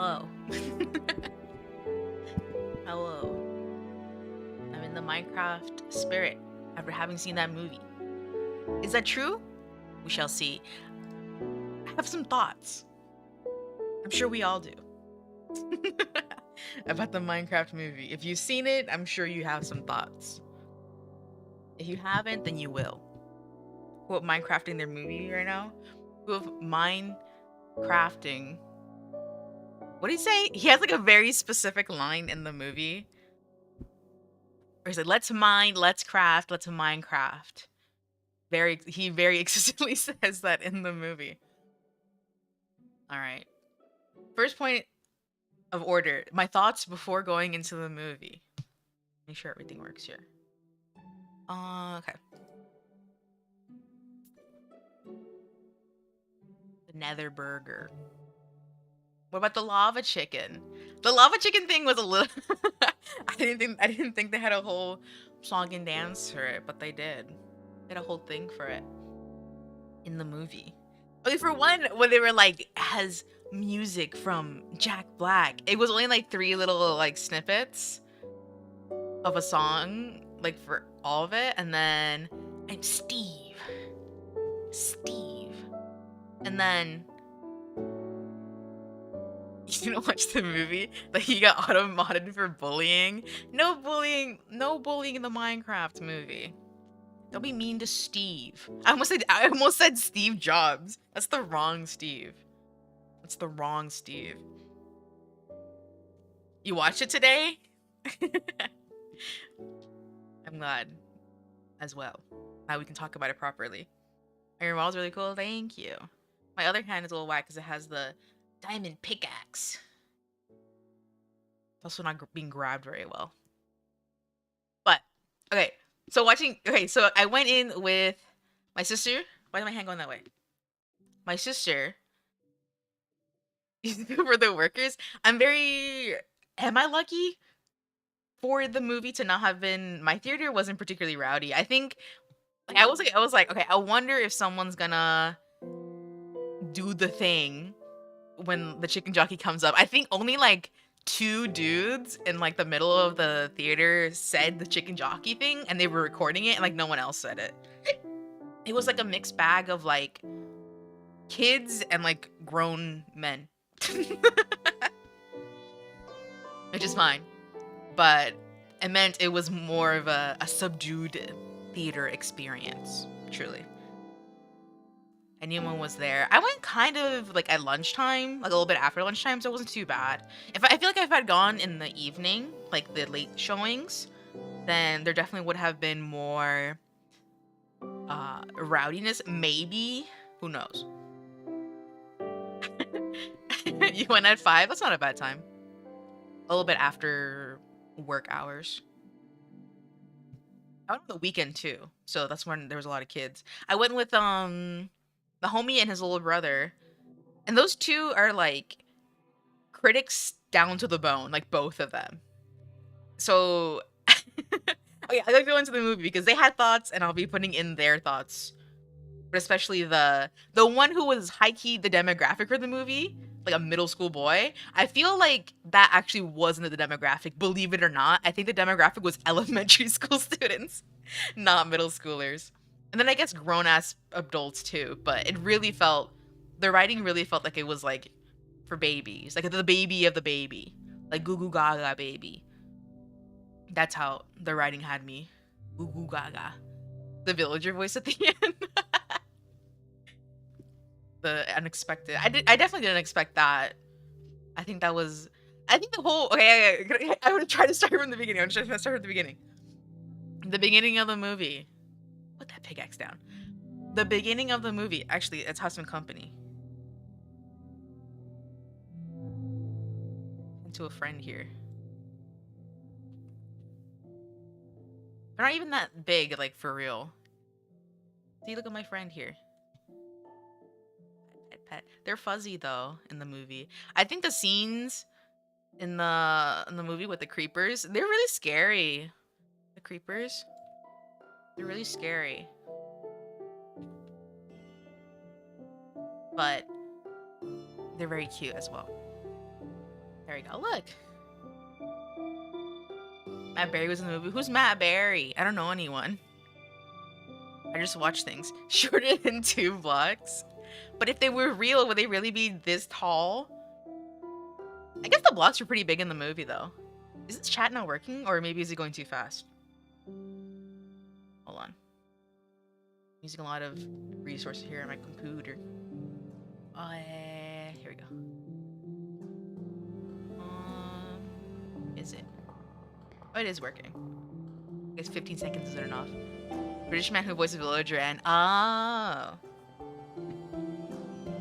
Hello. Hello. I'm in the Minecraft spirit after having seen that movie. Is that true? We shall see. I have some thoughts. I'm sure we all do. About the Minecraft movie. If you've seen it, I'm sure you have some thoughts. If you haven't, then you will. Who up Minecrafting their movie right now? Who of Minecrafting. What did he say? He has like a very specific line in the movie. Or he's like, let's mine, let's craft, let's Minecraft. He very explicitly says that in the movie. All right. First point of order. My thoughts before going into the movie. Make sure everything works here. Okay. The Nether Burger. What about the lava chicken? The lava chicken thing was a little I didn't think they had a whole song and dance for it, but they did. They had a whole thing for it in the movie. Okay, for one, when they were like has music from Jack Black, it was only like 3 little like snippets of a song, like for all of it, and then and Steve, and then you didn't watch the movie that he got auto modded for bullying. No bullying, no bullying in the Minecraft movie. Don't be mean to Steve. I almost said Steve Jobs. That's the wrong Steve. That's the wrong Steve. You watched it today? I'm glad as well. Now we can talk about it properly. Iron Wall's really cool. Thank you. My other hand is a little whack because it has the diamond pickaxe. It's also not being grabbed very well. But, okay. So I went in with my sister. Why is my hand going that way? My sister. For the workers. Am I lucky for the movie to not have been, my theater wasn't particularly rowdy. I think, like, I was like, okay, I wonder if someone's gonna do the thing when the chicken jockey comes up. I think only like 2 dudes in like the middle of the theater said the chicken jockey thing and they were recording it and like no one else said it. It was like a mixed bag of like kids and like grown men. Which is fine. But it meant it was more of a subdued theater experience, truly. Anyone was there. I went kind of like at lunchtime, like a little bit after lunchtime, so it wasn't too bad. I feel like if I'd gone in the evening, like the late showings, then there definitely would have been more rowdiness. Maybe, who knows? You went at 5. That's not a bad time. A little bit after work hours. I went on the weekend too, so that's when there was a lot of kids. I went with the homie and his little brother, and those two are like critics down to the bone, like both of them. So, okay, I gotta go into the movie because they had thoughts, and I'll be putting in their thoughts. But especially the one who was high key the demographic for the movie, like a middle school boy. I feel like that actually wasn't the demographic, believe it or not. I think the demographic was elementary school students, not middle schoolers. And then I guess grown ass adults too, but the writing really felt like it was like for babies, like the baby of the baby, like Goo Goo Gaga baby. That's how the writing had me. Goo Goo Gaga. The villager voice at the end. The unexpected. I definitely didn't expect that. I think that was. I think the whole. Okay, I'm gonna try to start from the beginning. I'm just gonna start from the beginning. The beginning of the movie. Put that pickaxe down. The beginning of the movie. Actually, it's Husband Company. Into a friend here. They're not even that big, like for real. See, look at my friend here. Pet. They're fuzzy though in the movie. I think the scenes in the movie with the creepers, they're really scary. The creepers, they're really scary. But they're very cute as well. There we go. Look. Matt Berry was in the movie. Who's Matt Berry? I don't know anyone. I just watch things. Shorter than 2 blocks. But if they were real, would they really be this tall? I guess the blocks were pretty big in the movie, though. Is this chat not working? Or maybe is it going too fast? Hold on. Using a lot of resources here on my computer. Here we go. Is it? Oh, it is working. I guess 15 seconds isn't enough. British man who voiced a villager and oh.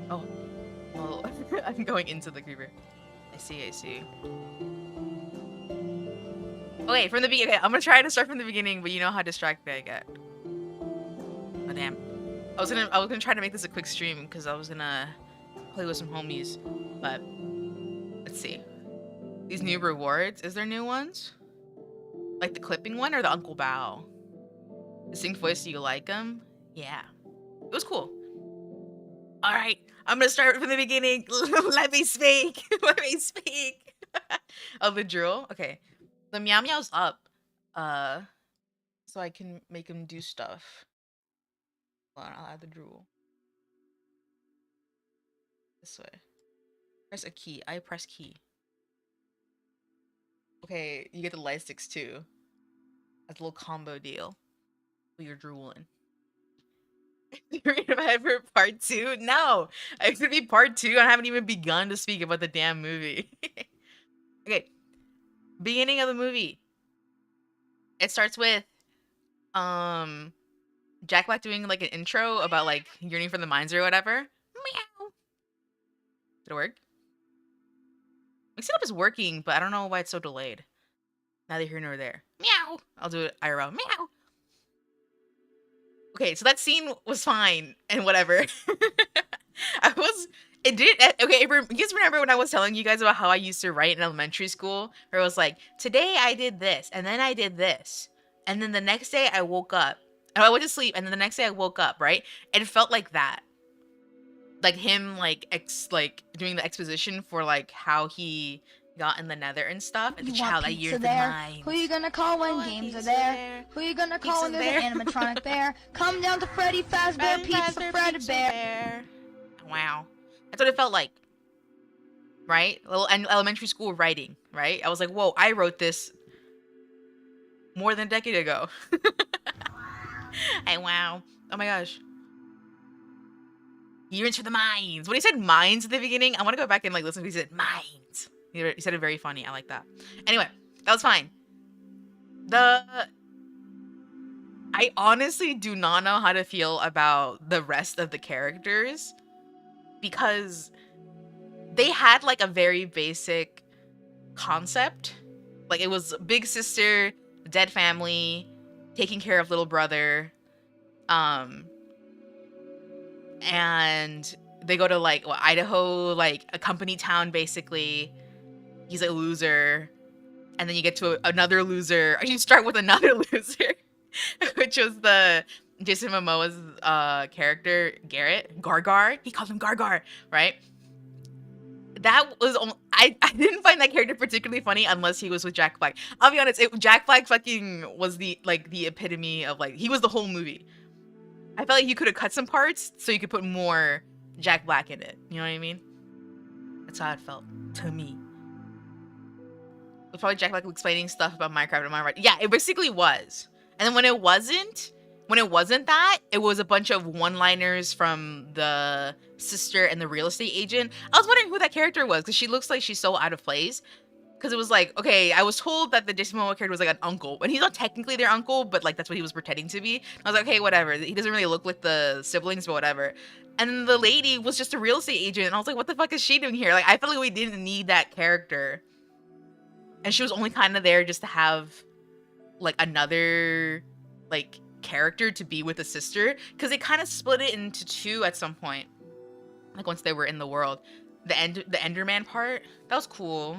Oh. Well, I'm going into the creeper. I see. Okay, from the beginning. Okay, I'm gonna try to start from the beginning, but you know how distracted I get. Oh damn. I was gonna try to make this a quick stream because I was gonna play with some homies, but let's see. These new rewards, is there new ones? Like the clipping one or the Uncle Bao? Distinct voice, do you like them? Yeah. It was cool. Alright, I'm gonna start from the beginning. Let me speak. Let me speak. Oh, the drill? Okay. The meow meow's up. So I can make him do stuff. Hold on, I'll add the drool. This way. Press a key. I press key. Okay, you get the light sticks too. That's a little combo deal. You're drooling. You're in my head for part 2? No! It's gonna be part 2. I haven't even begun to speak about the damn movie. Okay. Beginning of the movie. It starts with Jack Black doing like an intro about like yearning for the mines or whatever. Meow. Did it work? Mix it up is working, but I don't know why it's so delayed. Neither here nor there. Meow. I'll do it IRL. Meow. Okay, so that scene was fine and whatever. Okay, you guys remember when I was telling you guys about how I used to write in elementary school? Where it was like, today I did this, and then I did this. And then the next day I woke up. And I went to sleep, and then the next day I woke up, right? And it felt like that. Like him, like, doing the exposition for, like, how he got in the nether and stuff. And the child I yearned the mines. Who you gonna call when games are there? Who you gonna call when there's an animatronic bear? Come down to Freddy Fazbear Pizza for Fred Bear. Wow. That's what it felt like. Right? Little elementary school writing, right? I was like, whoa, I wrote this more than a decade ago. Hey, wow. Oh my gosh. You're into the mines. When he said mines at the beginning, I want to go back and like listen to what he said. Mines. He said it very funny. I like that. Anyway, that was fine. I honestly do not know how to feel about the rest of the characters because they had like a very basic concept. Like it was big sister, dead family, taking care of little brother. And they go to like Idaho, like a company town basically. He's a loser. And then you get to another loser. Or you start with another loser, which was the Jason Momoa's character, Garrett. Gargar. He called him Gargar, right? That was I didn't find that character particularly funny unless he was with Jack Black. I'll be honest, Jack Black fucking was the epitome of like he was the whole movie. I felt like you could have cut some parts so you could put more Jack Black in it. You know what I mean? That's how it felt to me. It was probably Jack Black explaining stuff about Minecraft and Minecraft. Yeah, it basically was. And then when it wasn't that, it was a bunch of one-liners from the sister and the real estate agent. I was wondering who that character was because she looks like she's so out of place. Because it was like, okay, I was told that the Jason Momoa character was like an uncle. And he's not technically their uncle, but like that's what he was pretending to be. I was like, okay, whatever. He doesn't really look like the siblings, but whatever. And then the lady was just a real estate agent. And I was like, what the fuck is she doing here? Like, I felt like we didn't need that character. And she was only kind of there just to have like another like character to be with the sister. Because they kind of split it into 2 at some point. Like once they were in the world. The Enderman part, that was cool.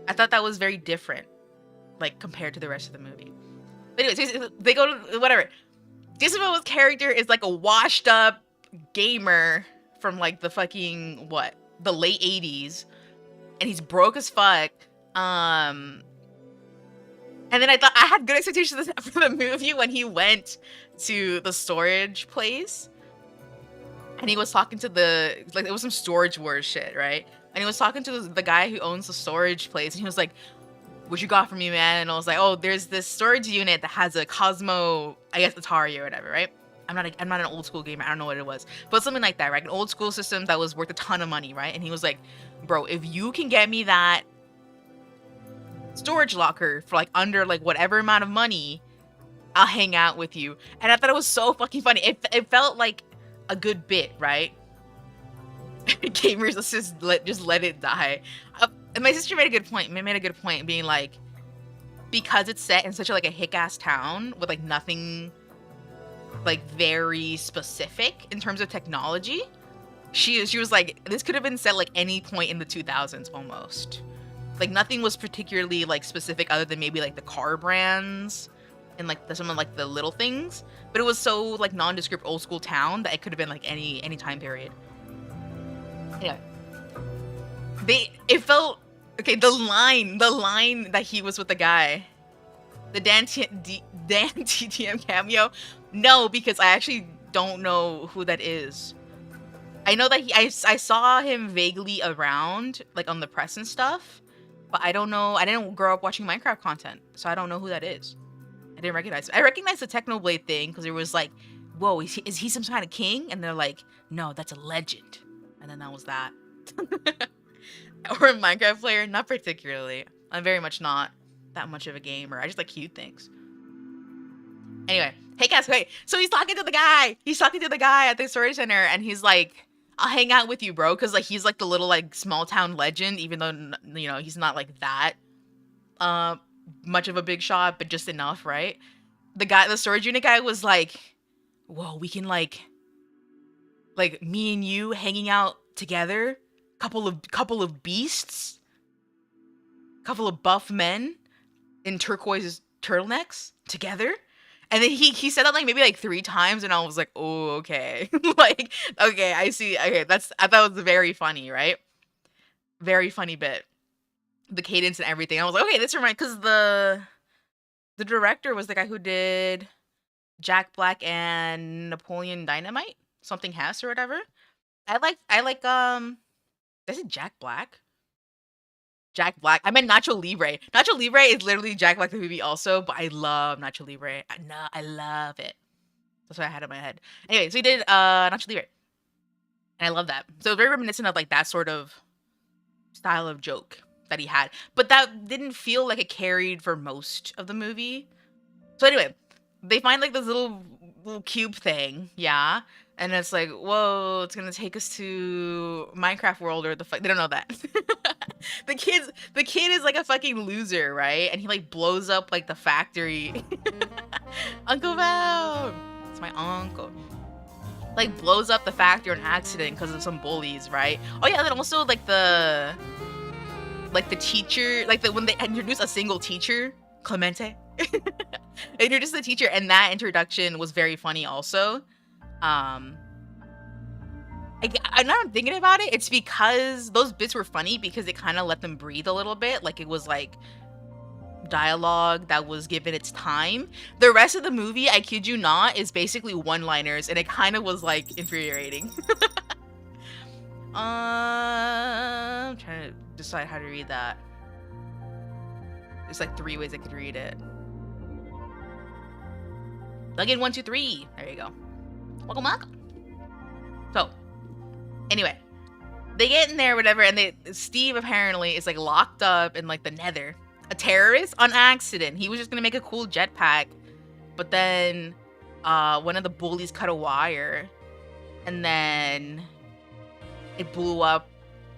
I thought that was very different, like, compared to the rest of the movie. But anyways, they go to, whatever. Jason Momoa's character is, like, a washed-up gamer from, like, the fucking, the late 80s. and he's broke as fuck. And then I thought I had good expectations for the movie when he went to the storage place. And he was talking to like, it was some Storage Wars shit, right? And he was talking to the guy who owns the storage place. And he was like, what you got for me, man? And I was like, oh, there's this storage unit that has a Cosmo, I guess Atari or whatever, right? I'm not an old school gamer. I don't know what it was. But something like that, right? An old school system that was worth a ton of money, right? And he was like, bro, if you can get me that storage locker for like under like whatever amount of money, I'll hang out with you. And I thought it was so fucking funny. It felt like a good bit, right? Gamers, let's just let it die. And my sister made a good point. Made a good point, being like, because it's set in such a like a hick ass town with like nothing like very specific in terms of technology. She was like, this could have been set like any point in the 2000s almost. Like nothing was particularly like specific other than maybe like the car brands and like some of like the little things. But it was so like nondescript old school town that it could have been like any time period. Yeah. It felt okay, the line that he was with the guy. The Dan TTM cameo. No, because I actually don't know who that is. I know that I saw him vaguely around, like on the press and stuff, but I don't know. I didn't grow up watching Minecraft content, so I don't know who that is. I didn't recognize. I recognized the Technoblade thing because it was like, whoa, is he some kind of king? And they're like, no, that's a legend. And then that was that. Or a Minecraft player? Not particularly. I'm very much not that much of a gamer. I just like cute things. Anyway, hey Cass, wait. So he's talking to the guy. He's talking to the guy at the storage center, and he's like, I'll hang out with you, bro, because like he's like the little like small town legend, even though you know he's not like that much of a big shot, but just enough, right? The storage unit guy was like, whoa, we can like me and you hanging out together, couple of beasts, couple of buff men in turquoise turtlenecks together. And then he said that like maybe like 3 times, and I was like, oh, okay. Like, okay, I see. Okay, I thought it was very funny, right? Very funny bit. The cadence and everything. I was like, okay, this reminds, because the director was the guy who did Jack Black and Napoleon Dynamite, something Hess or whatever. I like is it Jack Black? Jack Black. I meant Nacho Libre. Nacho Libre is literally Jack Black the movie also, but I love Nacho Libre. I love it. That's what I had in my head. Anyway, so he did Nacho Libre. And I love that. So very reminiscent of like that sort of style of joke that he had. But that didn't feel like it carried for most of the movie. So anyway, they find like this little cube thing, yeah. And it's like, whoa, it's gonna take us to Minecraft world or the fuck. They don't know that. The kid is like a fucking loser, right? And he like blows up like the factory. Uncle Val, it's my uncle. Like blows up the factory on accident because of some bullies, right? Oh yeah, and then also like the teacher, like when they introduce a single teacher, Clemente. They introduced the teacher, and that introduction was very funny also. I'm not thinking about it. It's because those bits were funny because it kind of let them breathe a little bit. Like it was like dialogue that was given its time. The rest of the movie, I kid you not, is basically one-liners, and it kind of was like infuriating. I'm trying to decide how to read that. There's like 3 ways I could read it. Plug in 1, 2, 3. There you go. Welcome. So, anyway, they get in there, whatever, and Steve apparently is like locked up in like the Nether. A terrorist on accident. He was just gonna make a cool jetpack, but then one of the bullies cut a wire, and then it blew up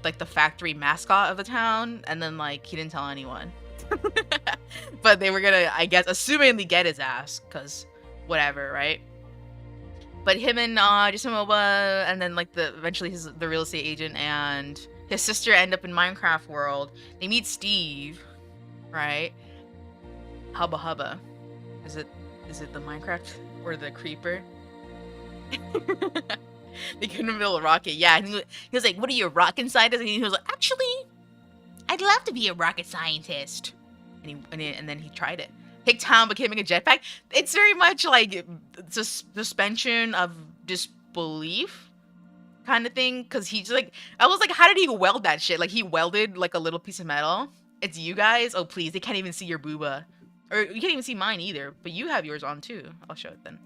like the factory mascot of the town, and then like he didn't tell anyone. But they were gonna, I guess, assumingly get his ass, cause whatever, right? But him and Jason Momoa, and then like eventually the real estate agent and his sister end up in Minecraft world. They meet Steve, right? Hubba Hubba. Is it the Minecraft or the creeper? They couldn't build a rocket. Yeah, and he was like, "What are you, a rock inside us?" And he was like, "Actually, I'd love to be a rocket scientist. And then he tried it. Hicktown becoming a jetpack. It's very much like suspension of disbelief kind of thing. Because he's like, I was like, how did he weld that shit? Like, he welded like a little piece of metal. It's you guys? Oh, please. They can't even see your booba. Or you can't even see mine either. But you have yours on too. I'll show it then.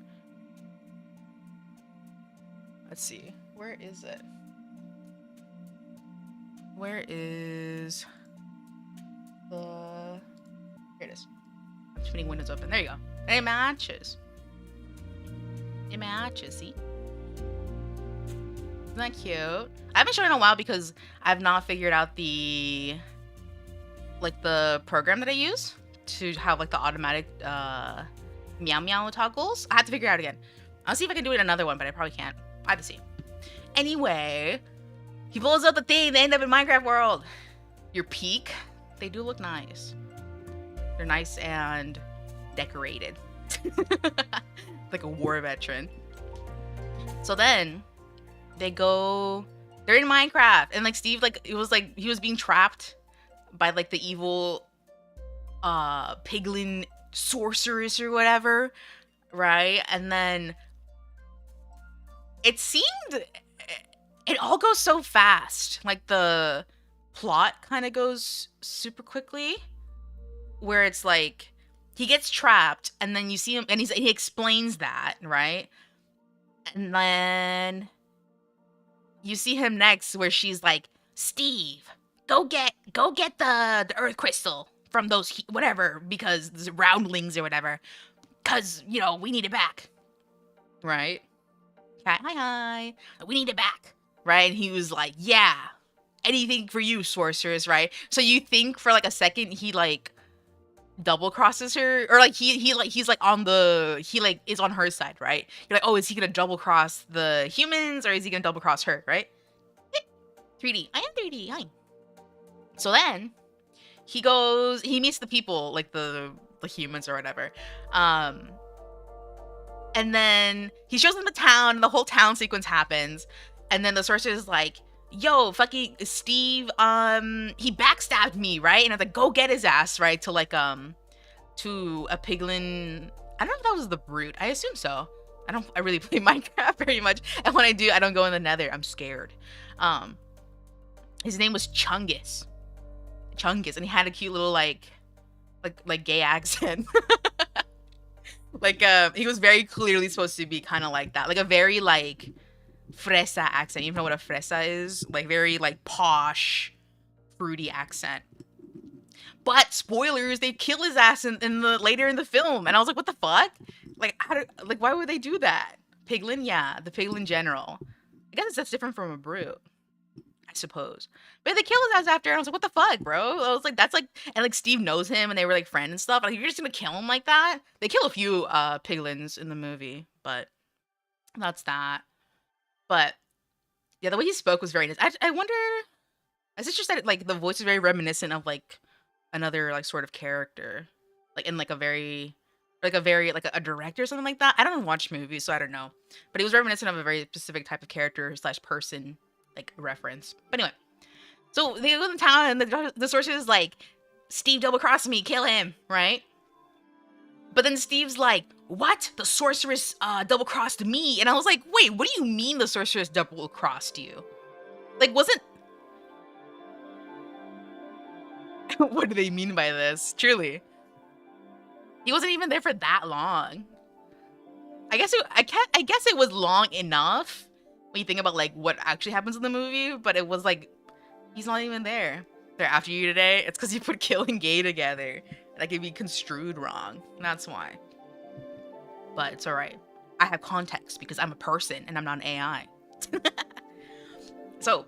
Let's see. Where is it? Where is the... Here it is. Too many windows open. There you go. It matches. It matches, see? Isn't that cute? I haven't shown it in a while because I've not figured out the... like, the program that I use to have, like, the automatic, meow meow toggles. I have to figure it out again. I'll see if I can do it in another one, but I probably can't. I have to see. Anyway, he blows up the thing. They end up in Minecraft world. Your peak. They do look nice. They're nice and decorated. Like a war veteran. So then they're in Minecraft, and like Steve, like it was like he was being trapped by like the evil piglin sorceress or whatever, right? And then it seemed it all goes so fast. Like the plot kind of goes super quickly, where it's like he gets trapped and then you see him and he explains that, right? And then you see him next where she's like, Steve, go get the earth crystal from those whatever, because the roundlings or whatever, because you know we need it back, right? Hi, we need it back, right? And he was like, yeah, anything for you, sorceress, right? So you think for like a second he like double crosses her, or like he's like on the is on her side, right? You're like, oh, is he gonna double cross the humans or is he gonna double cross her, right? 3D. I am 3D. Hi. So then he meets the people, like the humans or whatever. And then he shows them the town, and the whole town sequence happens. And then the sorceress is like, yo, fucking Steve, he backstabbed me, right? And I was like, go get his ass, right? To like, to a piglin. I don't know if that was the brute. I assume so. I really play Minecraft very much. And when I do, I don't go in the nether. I'm scared. His name was Chungus. And he had a cute little like gay accent. Like, he was very clearly supposed to be kind of like that. Like a very like fresa accent. You know what a fresa is? Like very like posh, fruity accent. But spoilers, they kill his ass in the later in the film, and I was like, what the fuck? Like, why would they do that? Piglin, yeah, the piglin general. I guess that's different from a brute, I suppose. But they kill his ass after, and I was like, what the fuck, bro? I was like, that's like, and like Steve knows him, and they were like friends and stuff. Like, you're just gonna kill him like that? They kill a few piglins in the movie, but that's that. But yeah, the way he spoke was very nice. I wonder, is it just that like the voice is very reminiscent of like another like sort of character, like in like a very like a director or something like that. I don't watch movies, so I don't know. But it was reminiscent of a very specific type of character / person like reference. But anyway, so they go in town, and the sorceress is like, Steve double crossed me, kill him, right? But then Steve's like, what? The sorceress double crossed me. And I was like, wait, what do you mean the sorceress double crossed you? Like, wasn't what do they mean by this? Truly, he wasn't even there for that long. I guess it was long enough when you think about like what actually happens in the movie, but it was like he's not even there. They're after you today. It's because you put kill and gay together. That could be construed wrong. That's why. But it's alright. I have context because I'm a person and I'm not an AI. So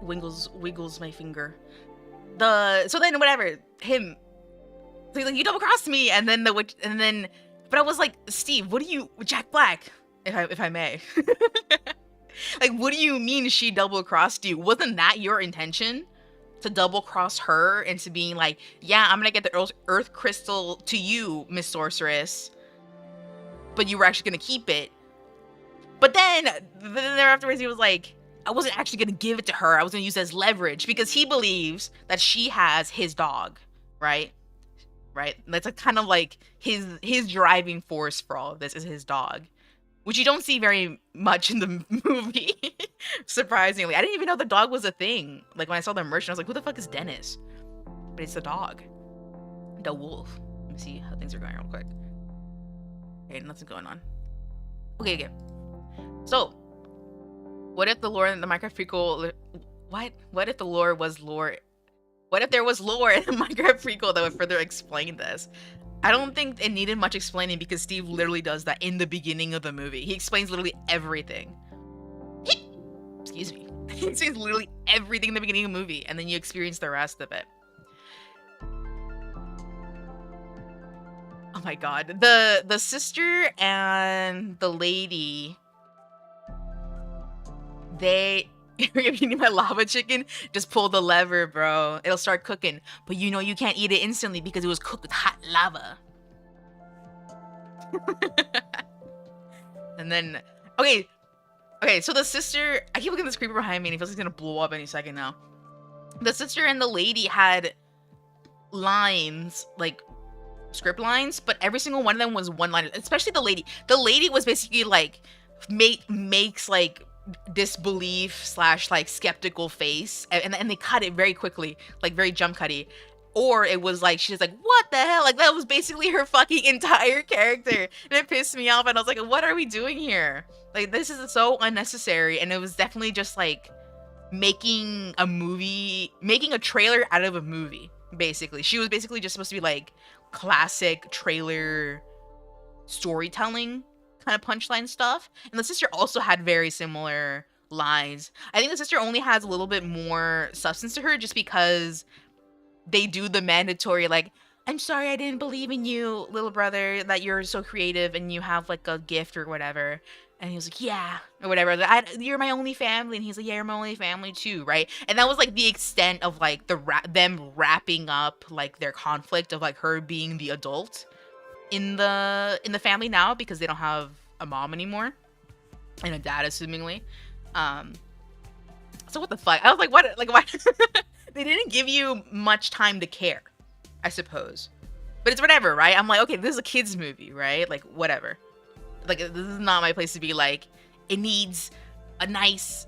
wiggles my finger. So then whatever, him, so like, you double crossed me, and then but I was like, Steve, what do you, Jack Black, if I may, like, what do you mean she double crossed you? Wasn't that your intention, to double cross her into being like, yeah, I'm gonna get the earth crystal to you, Miss Sorceress, but you were actually gonna keep it? But then afterwards he was like, I wasn't actually gonna give it to her. I was gonna use it as leverage because he believes that she has his dog, right? Right? That's a kind of like his driving force for all of this is his dog, which you don't see very much in the movie. Surprisingly, I didn't even know the dog was a thing. Like when I saw the merchant, I was like, "Who the fuck is Dennis?" But it's the dog, the wolf. Let me see how things are going real quick. Okay, nothing's going on. Okay. So, what if the lore in the Minecraft prequel? What if the lore was lore? What if there was lore in the Minecraft prequel that would further explain this? I don't think it needed much explaining because Steve literally does that in the beginning of the movie. He explains literally everything. Excuse me. He explains literally everything in the beginning of the movie, and then you experience the rest of it. Oh my god. The sister and the lady, if you need my lava chicken, just pull the lever, bro. It'll start cooking. But you know you can't eat it instantly because it was cooked with hot lava. And then, okay, so the sister, I keep looking at this creeper behind me and he feels like he's gonna blow up any second now. The sister and the lady had lines, like script lines, but every single one of them was one line, especially the lady. The lady was basically like, makes like disbelief slash like skeptical face, and they cut it very quickly, like very jump cutty. Or it was like she's like, what the hell? Like that was basically her fucking entire character, and it pissed me off. And I was like, what are we doing here? Like this is so unnecessary. And it was definitely just like making a trailer out of a movie. Basically, she was basically just supposed to be like classic trailer storytelling kind of punchline stuff. And the sister also had very similar lines. I think the sister only has a little bit more substance to her just because they do the mandatory like, I'm sorry I didn't believe in you, little brother, that you're so creative and you have like a gift or whatever. And he was like, yeah, or whatever. You're my only family. And he's like, yeah, you're my only family too, right? And that was like the extent of like them wrapping up like their conflict of like her being the adult in the family now because they don't have a mom anymore and a dad, assumingly. So what the fuck? I was like, what? Like, why? They didn't give you much time to care, I suppose. But it's whatever, right? I'm like, okay, this is a kids movie, right? Like, whatever. Like, this is not my place to be like, it needs a nice,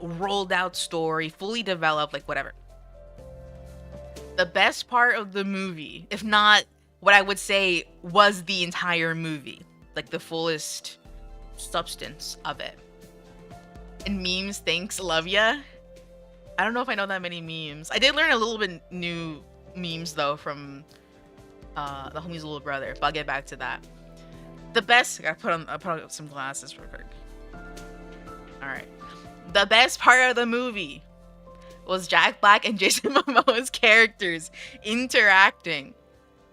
rolled out story, fully developed, like, whatever. The best part of the movie, if not what I would say was the entire movie, like the fullest substance of it. And memes, thanks, love ya. I don't know if I know that many memes. I did learn a little bit new memes though from the homie's little brother, but I'll get back to that. The best, I put on some glasses real quick. All right. The best part of the movie was Jack Black and Jason Momoa's characters interacting.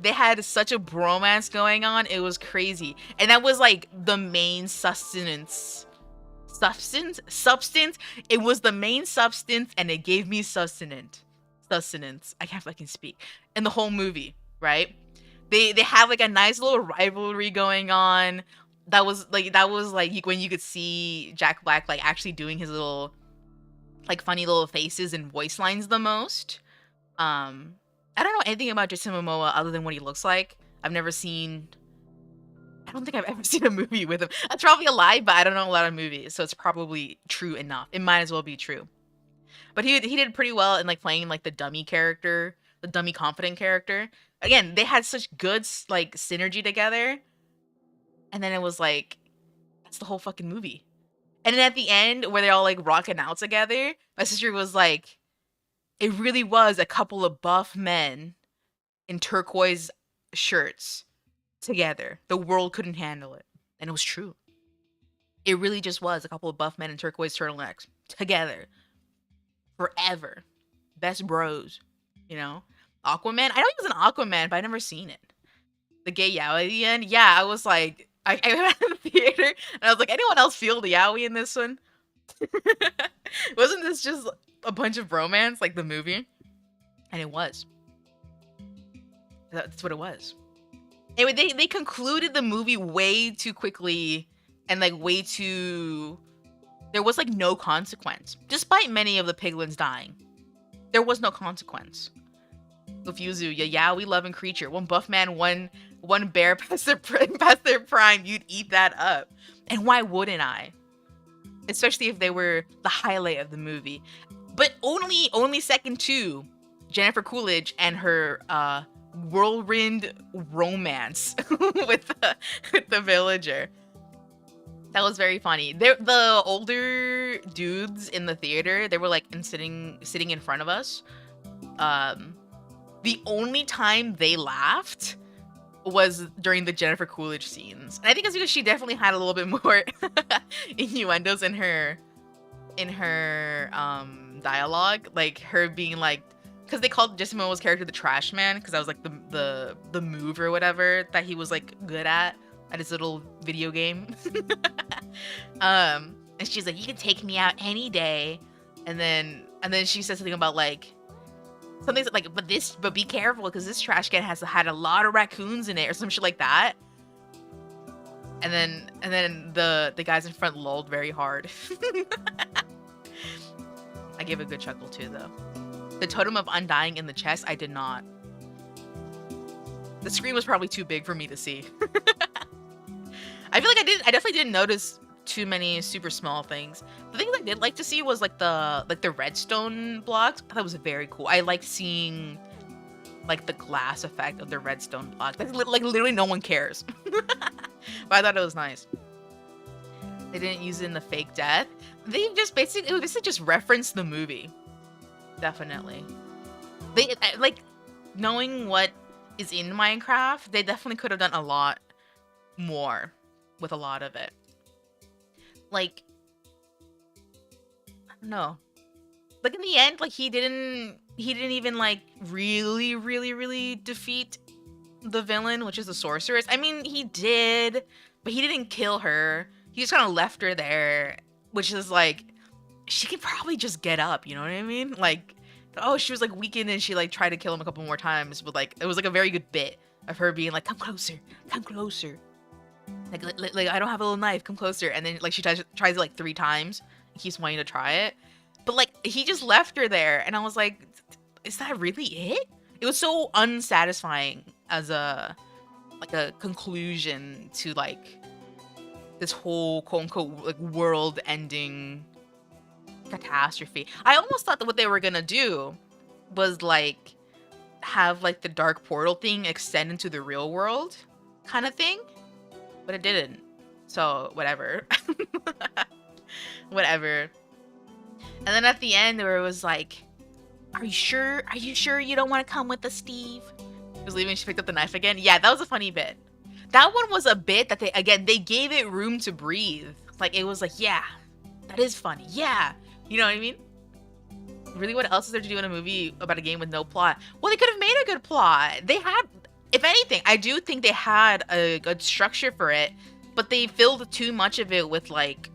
They had such a bromance going on. It was crazy. And that was like the main substance. It was the main substance and it gave me sustenance. I can't fucking speak. In the whole movie, right? They have like a nice little rivalry going on. That was like when you could see Jack Black like actually doing his little like funny little faces and voice lines the most. I don't know anything about Jason Momoa other than what he looks like. I don't think I've ever seen a movie with him. That's probably a lie, but I don't know a lot of movies, so it's probably true enough. It might as well be true. But he did pretty well in like playing like the dummy character, the dummy confident character. Again, they had such good like synergy together. And then it was like, that's the whole fucking movie. And then at the end, where they're all like rocking out together, my sister was like, it really was a couple of buff men in turquoise shirts together. The world couldn't handle it. And it was true. It really just was a couple of buff men in turquoise turtlenecks together. Forever. Best bros. You know? Aquaman? I know he was an Aquaman, but I've never seen it. The gay Yowie at the end? Yeah, I was like, I went to the theater, and I was like, anyone else feel the Yowie in this one? Wasn't this just a bunch of bromance, like the movie? And it was. That's what it was. Anyway, they concluded the movie way too quickly and like way too There was like no consequence. Despite many of the piglins dying, there was no consequence. Yuzu, yeah, we loving creature. One buff man, one bear past their prime, you'd eat that up. And why wouldn't I? Especially if they were the highlight of the movie. But only second to Jennifer Coolidge and her whirlwind romance with the villager. That was very funny. The older dudes in the theater, they were like sitting in front of us. The only time they laughed was during the Jennifer Coolidge scenes. And I think it's because she definitely had a little bit more innuendos in her dialogue, like her being like, because they called Jason Momoa's character the trash man, because that was like the move or whatever that he was like good at his little video game. And she's like, you can take me out any day. And then she says something about like something like, but be careful because this trash can has had a lot of raccoons in it or some shit like that. And then the guys in front lulled very hard. I gave a good chuckle too though. The totem of undying in the chest, I did not. The screen was probably too big for me to see. I feel like I definitely didn't notice too many super small things. The things I did like to see was like the redstone blocks. I thought it was very cool. I liked seeing like the glass effect of the redstone blocks. Like literally no one cares. But I thought it was nice. They didn't use it in the fake death. They just basically just referenced the movie. Definitely. They like knowing what is in Minecraft, they definitely could have done a lot more with a lot of it. Like, I don't know. Like in the end, like he didn't even like really defeat the villain, which is the sorceress. I mean, he did, but he didn't kill her. He just kind of left her there, which is like, she could probably just get up, you know what I mean? Like, oh, she was like weakened and she like tried to kill him a couple more times, but like, it was like a very good bit of her being like, come closer. Like I don't have a little knife, come closer. And then like she tries it like 3 times, keeps wanting to try it. But like, he just left her there. And I was like, is that really it? It was so unsatisfying as a conclusion to like this whole quote unquote like world ending catastrophe. I almost thought that what they were gonna do was like have like the dark portal thing extend into the real world kind of thing, but it didn't. So whatever. Whatever. And then at the end where it was like, are you sure you don't want to come with us, Steve? He was leaving, she picked up the knife again. Yeah, that was a funny bit. That one was a bit that they gave it room to breathe. Like, it was like, yeah, that is funny. Yeah. You know what I mean? Really, what else is there to do in a movie about a game with no plot? Well, they could have made a good plot. They had, if anything, I do think they had a good structure for it, but they filled too much of it with, like,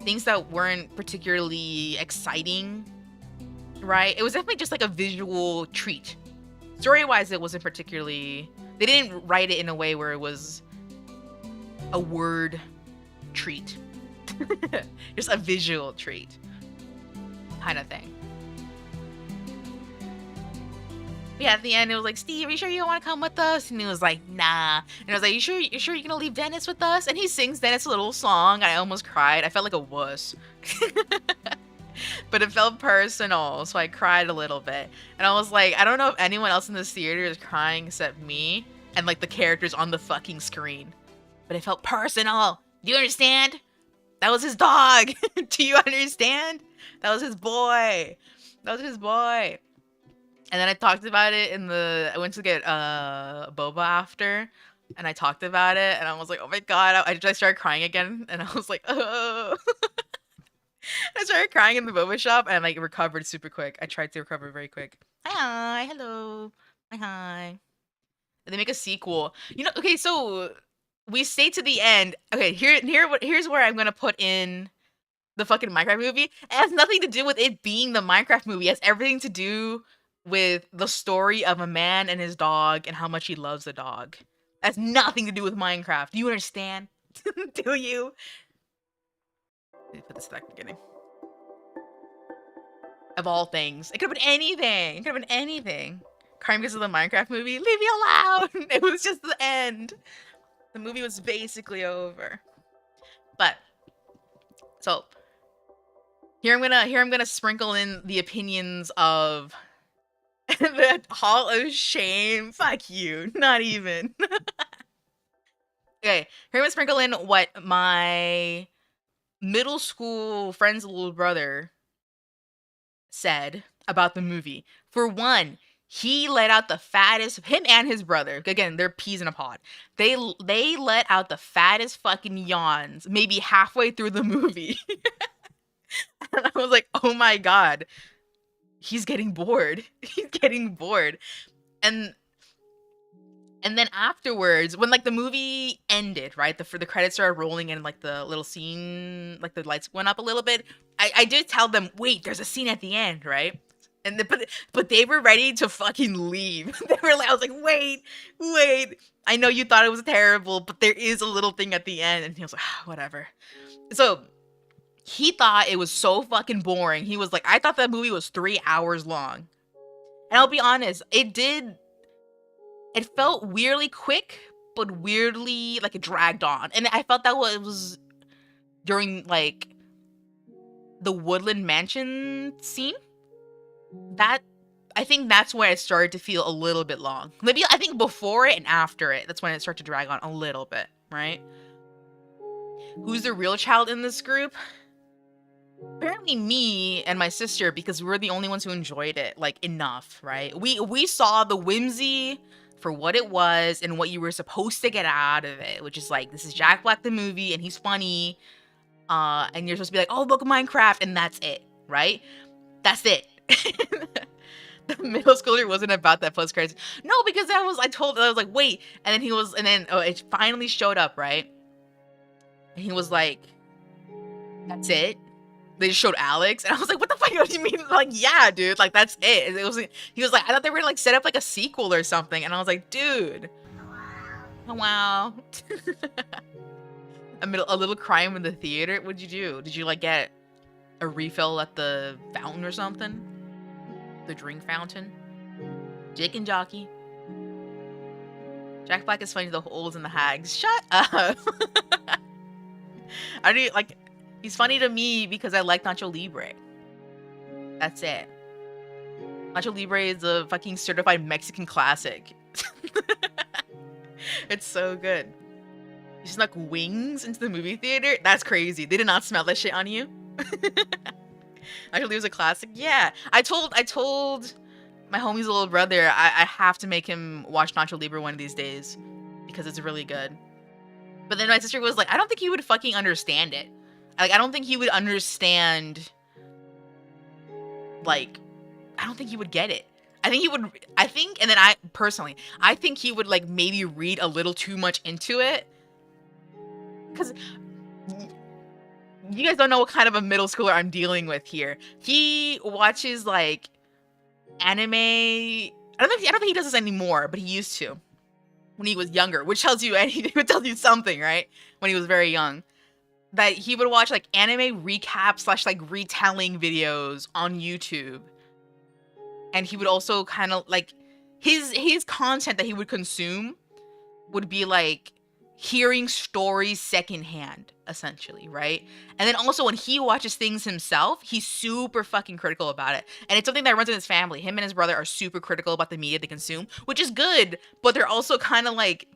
things that weren't particularly exciting, right? It was definitely just, like, a visual treat. Story-wise, it wasn't particularly... They didn't write it in a way where it was a word treat. Just a visual treat. Kind of thing. But yeah, at the end, it was like, Steve, are you sure you don't want to come with us? And he was like, nah. And I was like, you sure you're going to leave Dennis with us? And he sings Dennis a little song. I almost cried. I felt like a wuss. But it felt personal, so I cried a little bit. And I was like, I don't know if anyone else in this theater is crying except me and like the characters on the fucking screen. But it felt personal. Do you understand? That was his dog. Do you understand? That was his boy. That was his boy. And then I talked about it I went to get boba after, and I talked about it, and I was like, oh my god, I started crying again, and I was like, oh. I started crying in the boba shop, and like recovered super quick. I tried to recover very quick. Hi, hello. Hi. And they make a sequel. You know, okay, so we stay to the end. Okay, here's where I'm gonna put in the fucking Minecraft movie. It has nothing to do with it being the Minecraft movie. It has everything to do with the story of a man and his dog and how much he loves the dog. It has nothing to do with Minecraft. Do you understand? Do you? Let me put this at the beginning. Of all things. It could have been anything. It could have been anything. Crying because of the Minecraft movie. Leave me alone! It was just the end. The movie was basically over. But, so, here I'm gonna sprinkle in the opinions of the Hall of Shame. Fuck you. Not even. Okay, here I'm gonna sprinkle in what my middle school friend's little brother said about the movie. For one, he let out the fattest, him and his brother, again, they're peas in a pod. They let out the fattest fucking yawns maybe halfway through the movie. And I was like, oh my god, he's getting bored. He's getting bored. And then afterwards, when like the movie ended, right? The credits started rolling and like the little scene, like the lights went up a little bit. I did tell them, wait, there's a scene at the end, right? And but they were ready to fucking leave. They were like, I was like, wait. I know you thought it was terrible, but there is a little thing at the end. And he was like, whatever. So he thought it was so fucking boring. He was like, I thought that movie was 3 hours long. And I'll be honest, it felt weirdly quick, but weirdly like it dragged on. And I felt that was during like the Woodland Mansion scene. That I think that's where it started to feel a little bit long. Maybe I think before it and after it, that's when it started to drag on a little bit, right? Who's the real child in this group? Apparently me and my sister, because we were the only ones who enjoyed it like enough, right? We saw the whimsy for what it was and what you were supposed to get out of it, which is like, this is Jack Black the movie and he's funny, and you're supposed to be like, oh, look at Minecraft, and that's it, right? That's it. The middle schooler wasn't about that post credits. No, because I was like, wait, and then it finally showed up, right? And he was like, that's it. They just showed Alex, and I was like, what the fuck do you mean? Like, yeah, dude, like, that's it. He was like, I thought they were gonna like set up like a sequel or something, and I was like, dude. Oh, wow. A little crime in the theater. What'd you do? Did you like get a refill at the fountain or something? The drink fountain? Jake and Jockey. Jack Black is funny, the holes and the hags. Shut up. I do like. He's funny to me because I like Nacho Libre. That's it. Nacho Libre is a fucking certified Mexican classic. It's so good. You snuck wings into the movie theater? That's crazy. They did not smell that shit on you? Nacho Libre was a classic? Yeah. I told my homie's little brother I have to make him watch Nacho Libre one of these days because it's really good. But then my sister was like, I don't think he would fucking understand it. Like, I don't think he would understand, like, I don't think he would get it. And then I think he would, like, maybe read a little too much into it. Because you guys don't know what kind of a middle schooler I'm dealing with here. He watches, like, anime. I don't think he does this anymore, but he used to when he was younger, which tells you anything. It tells you something, right? When he was very young. That he would watch like anime recap / like retelling videos on YouTube. And he would also kind of like his content that he would consume would be like hearing stories secondhand, essentially, right? And then also when he watches things himself, he's super fucking critical about it. And it's something that runs in his family. Him and his brother are super critical about the media they consume, which is good, but they're also kind of like,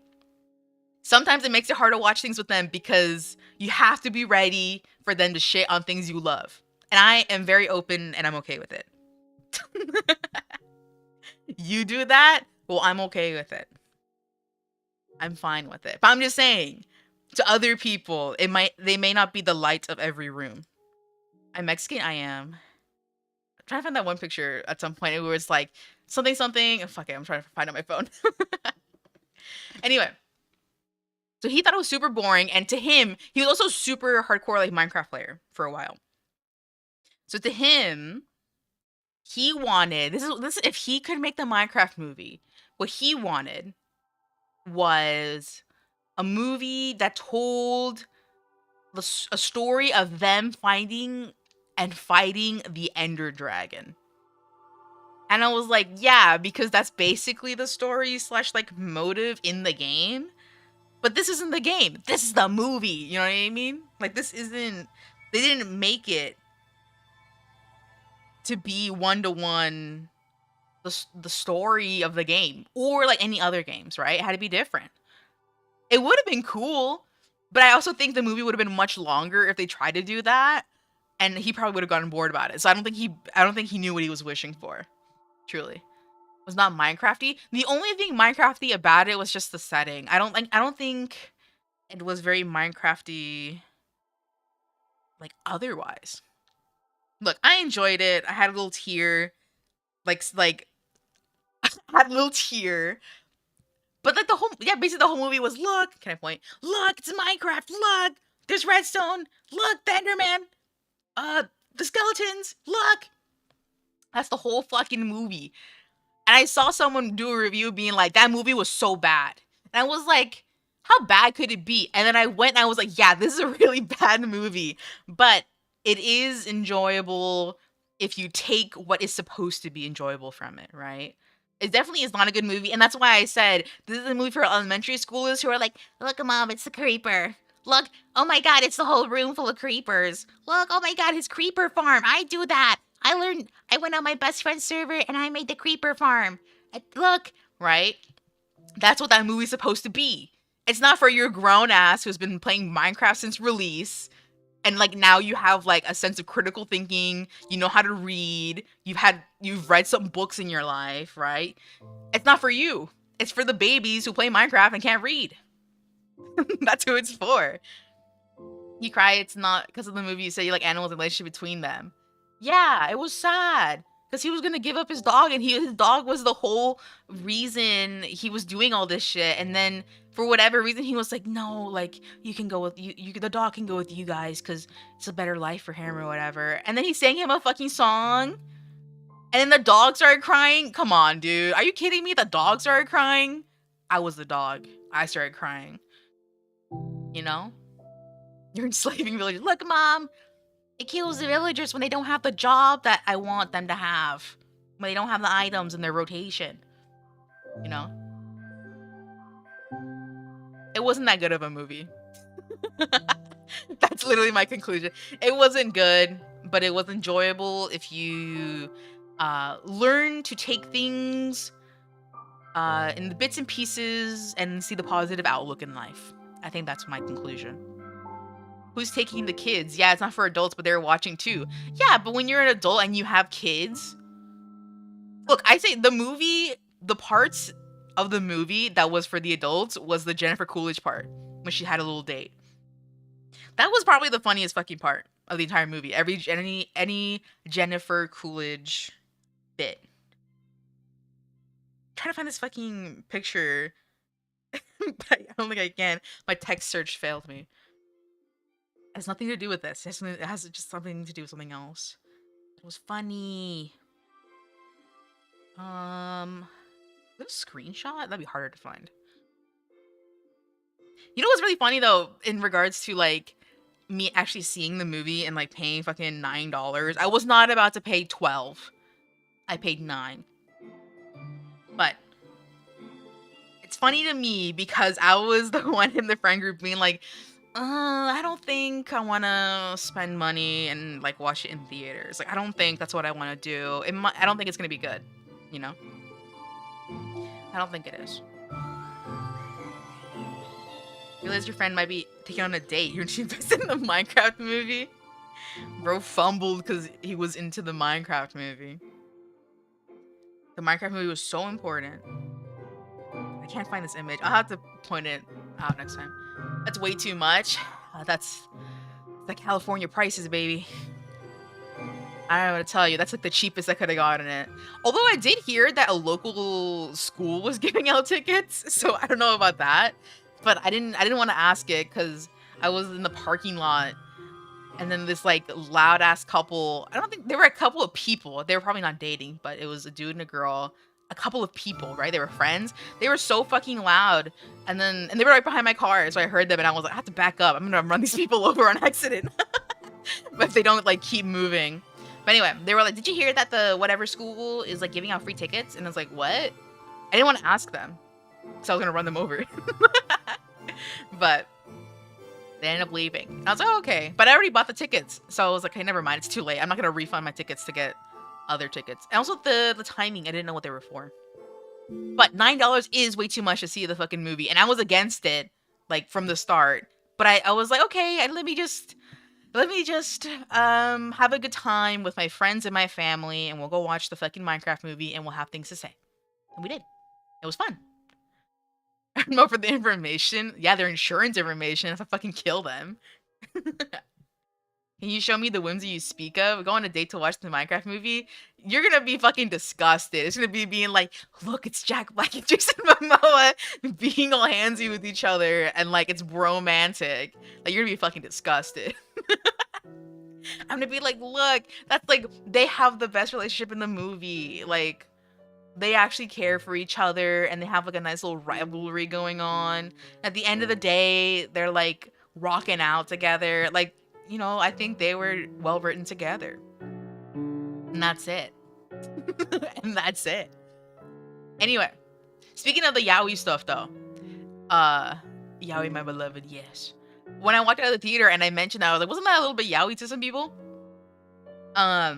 sometimes it makes it hard to watch things with them because you have to be ready for them to shit on things you love. And I am very open and I'm okay with it. You do that? Well, I'm okay with it. I'm fine with it. But I'm just saying, to other people, they may not be the light of every room. I'm Mexican? I am. I'm trying to find that one picture at some point where it's like, something. Oh, fuck it, I'm trying to find it on my phone. Anyway. So he thought it was super boring, and to him, he was also super hardcore like Minecraft player for a while. So to him, he wanted this if he could make the Minecraft movie, what he wanted was a movie that told a story of them finding and fighting the Ender Dragon. And I was like, yeah, because that's basically the story slash like motive in the game. But this isn't the game. This is the movie. You know what I mean? Like this isn't. They didn't make it to be one to one the story of the game or like any other games, right? It had to be different. It would have been cool, but I also think the movie would have been much longer if they tried to do that, and he probably would have gotten bored about it. So I don't think he knew what he was wishing for. Truly, it was not Minecrafty. The only thing Minecrafty about it was just the setting. I don't think it was very Minecrafty like otherwise. Look, I enjoyed it. I had a little tear, like I had a little tear. But like basically the whole movie was look. Can I point? Look, it's Minecraft. Look, there's redstone. Look, the Enderman. The skeletons. Look. That's the whole fucking movie. And I saw someone do a review being like, that movie was so bad. And I was like, how bad could it be? And then I went and I was like, yeah, this is a really bad movie. But it is enjoyable if you take what is supposed to be enjoyable from it, right? It definitely is not a good movie. And that's why I said this is a movie for elementary schoolers who are like, look, Mom, it's the creeper. Look, oh my God, it's the whole room full of creepers. Look, oh my God, his creeper farm. I do that. I went on my best friend's server and I made the creeper farm. Look, right? That's what that movie's supposed to be. It's not for your grown ass who's been playing Minecraft since release. And like now you have like a sense of critical thinking, you know how to read, you've read some books in your life, right? It's not for you. It's for the babies who play Minecraft and can't read. That's who it's for. You cry it's not because of the movie you say you like animals and relationship between them. Yeah, it was sad because he was gonna give up his dog, and his dog was the whole reason he was doing all this shit. And then for whatever reason, he was like, "No, like you can go with you. The dog can go with you guys because it's a better life for him or whatever." And then he sang him a fucking song, and then the dog started crying. Come on, dude, are you kidding me? The dog started crying. I was the dog. I started crying. You know, you're enslaving villagers. Look, Mom. It kills the villagers when they don't have the job that I want them to have. When they don't have the items in their rotation. You know? It wasn't that good of a movie. That's literally my conclusion. It wasn't good, but it was enjoyable if you learn to take things in the bits and pieces and see the positive outlook in life. I think that's my conclusion. Who's taking the kids? Yeah, it's not for adults, but they're watching too. Yeah, but when you're an adult and you have kids, look, I say the parts of the movie that was for the adults was the Jennifer Coolidge part when she had a little date. That was probably the funniest fucking part of the entire movie. Any Jennifer Coolidge bit. I'm trying to find this fucking picture, but I don't think I can. My text search failed me. It has nothing to do with this. It has just something to do with something else. It was funny. Is it a screenshot? That'd be harder to find. You know what's really funny though, in regards to like me actually seeing the movie and like paying fucking $9. I was not about to pay 12. I paid 9. But it's funny to me because I was the one in the friend group being like, I don't think I want to spend money and like watch it in theaters. Like, I don't think that's what I want to do. I don't think it's gonna be good. You know, I don't think it is. Realize your friend might be taking on a date. You're invested in the Minecraft movie. Bro fumbled because he was into the Minecraft movie. The Minecraft movie was so important. I can't find this image. I'll have to point it out next time. That's way too much. That's the California prices, baby. I don't know what to tell you. That's like the cheapest I could have gotten it. Although I did hear that a local school was giving out tickets, so I don't know about that. But I didn't want to ask it because I was in the parking lot, and then this like loud ass couple. I don't think there were a couple of people. They were probably not dating, but it was a dude and a girl. a couple of people, right? They were friends. They were so fucking loud. And they were right behind my car. So I heard them and I was like, I have to back up. I'm going to run these people over on accident. But if they don't like keep moving. But anyway, they were like, did you hear that the whatever school is like giving out free tickets? And I was like, what? I didn't want to ask them. So I was going to run them over. But they ended up leaving. And I was like, oh, okay. But I already bought the tickets. So I was like, okay, never mind. It's too late. I'm not going to refund my tickets to get other tickets. And also the timing, I didn't know what they were for. But $9 is way too much to see the fucking movie. And I was against it, like, from the start. But I was like, okay, let me just have a good time with my friends and my family, and we'll go watch the fucking Minecraft movie, and we'll have things to say. And we did. It was fun. I don't know for the information. Yeah, their insurance information if I fucking kill them. Can you show me the whimsy you speak of? Go on a date to watch the Minecraft movie? You're gonna be fucking disgusted. It's gonna be being like, look, it's Jack Black and Jason Momoa being all handsy with each other, and like it's romantic. Like you're gonna be fucking disgusted. I'm gonna be like, look, that's like they have the best relationship in the movie. Like they actually care for each other, and they have like a nice little rivalry going on. At the end of the day, they're like rocking out together. Like, you know, I think they were well written together. And that's it. And that's it. Anyway, speaking of the yaoi stuff though, yaoi, my beloved, yes. When I walked out of the theater and I mentioned that, I was like, wasn't that a little bit yaoi to some people? My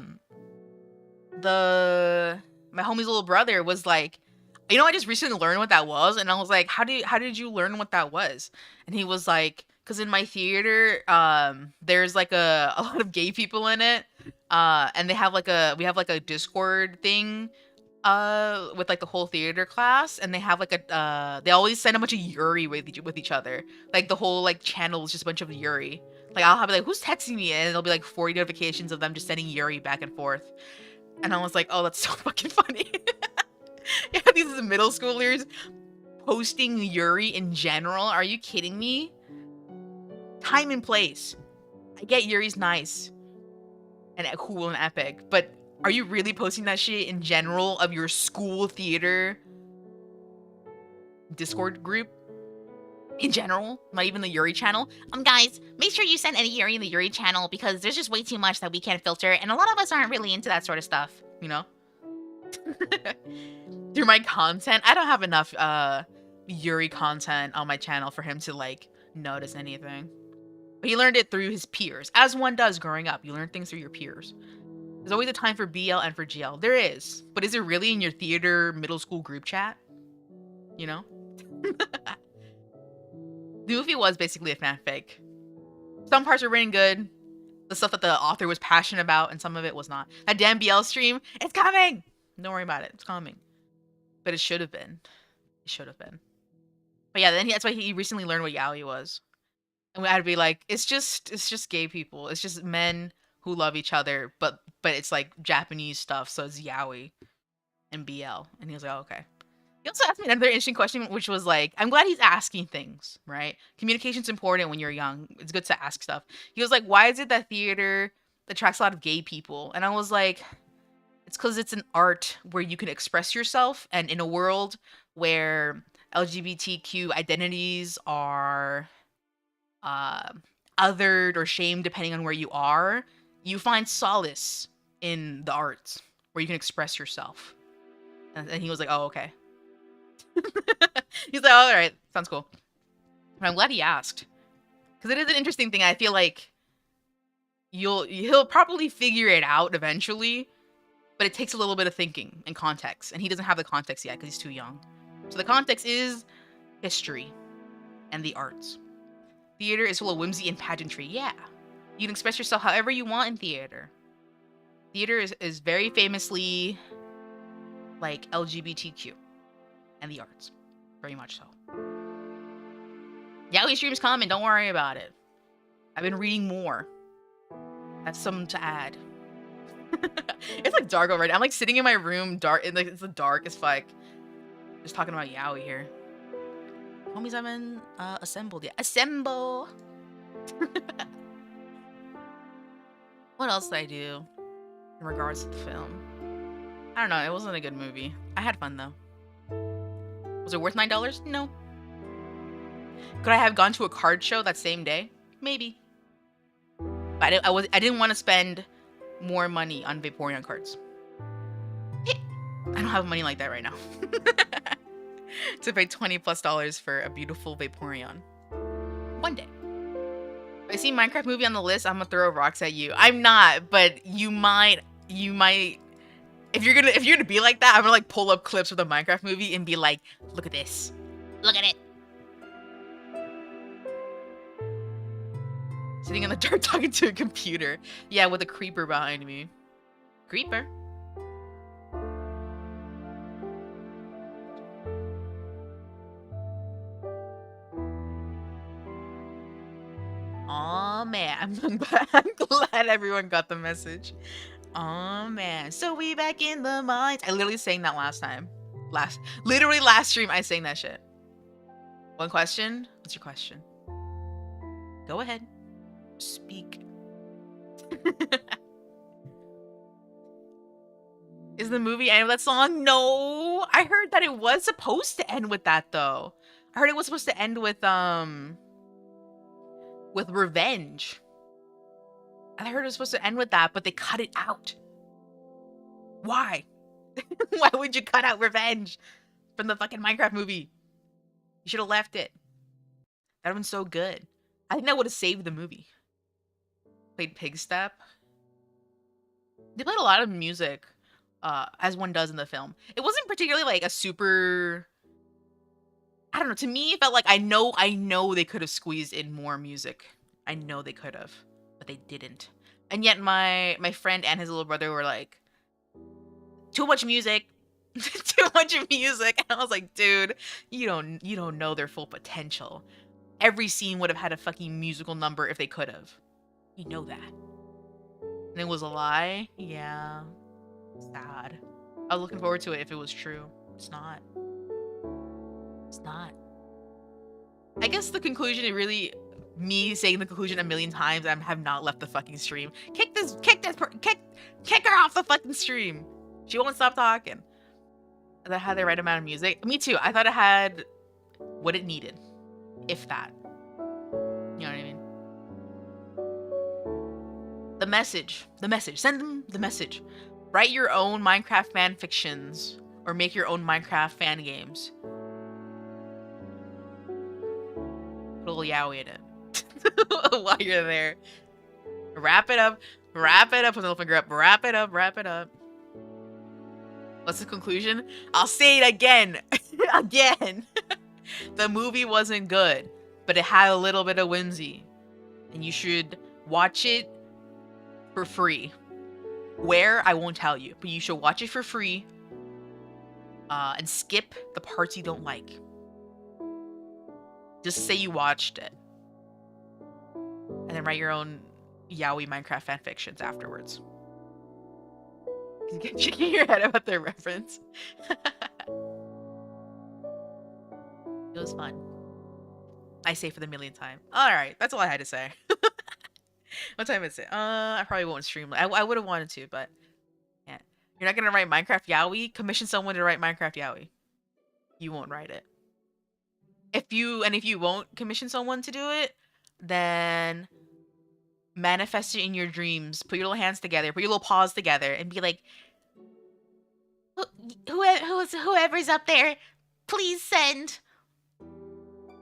homie's little brother was like, you know, I just recently learned what that was, and I was like, how did you learn what that was? And he was like, because in my theater, there's like a lot of gay people in it, and we have like a Discord thing, with like the whole theater class, and they have like they always send a bunch of Yuri with each other. Like the whole like channel is just a bunch of Yuri. Like I'll have like, who's texting me, and it'll be like 40 notifications of them just sending Yuri back and forth. And I was like, oh, that's so fucking funny. Yeah, these middle schoolers posting Yuri in general. Are you kidding me? Time and place. I get Yuri's nice and cool and epic, but are you really posting that shit in general of your school theater Discord group? In general, not even the Yuri channel. Guys, make sure you send any Yuri in the Yuri channel because there's just way too much that we can't filter, and a lot of us aren't really into that sort of stuff, you know? Through my content, I don't have enough Yuri content on my channel for him to like notice anything. But he learned it through his peers, as one does growing up. You learn things through your peers. There's always a time for BL and for GL. There is, but is it really in your theater middle school group chat? You know? The movie was basically a fanfic. Some parts were written good. The stuff that the author was passionate about, and some of it was not. That damn BL stream, it's coming! Don't worry about it. It's coming. But it should have been. It should have been. But yeah, that's why he recently learned what yaoi was. And we had to be like, it's just gay people. It's just men who love each other, but it's like Japanese stuff, so it's yaoi and BL. And he was like, oh, okay. He also asked me another interesting question, which was like, I'm glad he's asking things, right? Communication's important when you're young. It's good to ask stuff. He was like, why is it that theater attracts a lot of gay people? And I was like, it's because it's an art where you can express yourself. And in a world where LGBTQ identities are othered or shamed depending on where you are, you find solace in the arts where you can express yourself. And he was like, oh, okay. He's like, oh, all right, sounds cool. But I'm glad he asked, because it is an interesting thing. I feel like he'll probably figure it out eventually, but it takes a little bit of thinking and context, and he doesn't have the context yet because he's too young. So the context is history and the arts. Theater is full of whimsy and pageantry. Yeah, you can express yourself however you want in theater. Theater is very famously like LGBTQ. And the arts. Very much so. Yaoi stream's coming, don't worry about it. I've been reading more. That's something to add. It's like dark already. I'm like sitting in my room, dark, and like it's the dark as fuck. Just talking about yaoi here. Homies haven't assembled yet. Assemble! What else did I do in regards to the film? I don't know. It wasn't a good movie. I had fun though. Was it worth $9? No. Could I have gone to a card show that same day? Maybe. But I didn't want to spend more money on Vaporeon cards. I don't have money like that right now. To pay $20+ for a beautiful Vaporeon. One day. If I see Minecraft movie on the list, I'm gonna throw rocks at you. I'm not, but you might. If you're gonna be like that, I'm gonna like pull up clips of the Minecraft movie and be like, look at this. Look at it. Sitting in the dark talking to a computer. Yeah, with a creeper behind me. Creeper? Aw, man. I'm glad everyone got the message. Aw, man. So we back in the mines. I literally sang that last time. Literally last stream, I sang that shit. One question? What's your question? Go ahead. Speak. Is the movie end with that song? No. I heard that it was supposed to end with that though. I heard it was supposed to end with revenge. I heard it was supposed to end with that, but they cut it out. Why? Why would you cut out revenge from the fucking Minecraft movie? You should have left it. That would have been so good. I think that would have saved the movie. Played Pig Step. They played a lot of music, as one does in the film. It wasn't particularly like a super. I don't know. To me, it felt like I know they could have squeezed in more music. I know they could have, but they didn't. And yet, my friend and his little brother were like, "Too much music, too much music." And I was like, "Dude, you don't know their full potential. Every scene would have had a fucking musical number if they could have. You know that." And it was a lie. Yeah, sad. I was looking forward to it if it was true. It's not. It's not. I guess the conclusion, it really, me saying the conclusion a million times, I have not left the fucking stream. Kick her off the fucking stream. She won't stop talking. That had the right amount of music. Me too. I thought it had what it needed, if that. You know what I mean? The message. Send them the message. Write your own Minecraft fan fictions or make your own Minecraft fan games. Put a little yaoi in it while you're there. Wrap it up. Put the little finger up. Wrap it up. What's the conclusion? I'll say it again. Again. The movie wasn't good, but it had a little bit of whimsy. And you should watch it for free. Where, I won't tell you, but you should watch it for free. And skip the parts you don't like. Just say you watched it. And then write your own yaoi Minecraft fanfictions afterwards. Shaking your head about the reference. It was fun. I say for the millionth time. Alright, that's all I had to say. What time is it? I probably won't stream. I would have wanted to, but yeah. You're not gonna write Minecraft yaoi? Commission someone to write Minecraft yaoi. You won't write it. If you won't commission someone to do it, then manifest it in your dreams. Put your little hands together. Put your little paws together and be like, whoever's up there, please send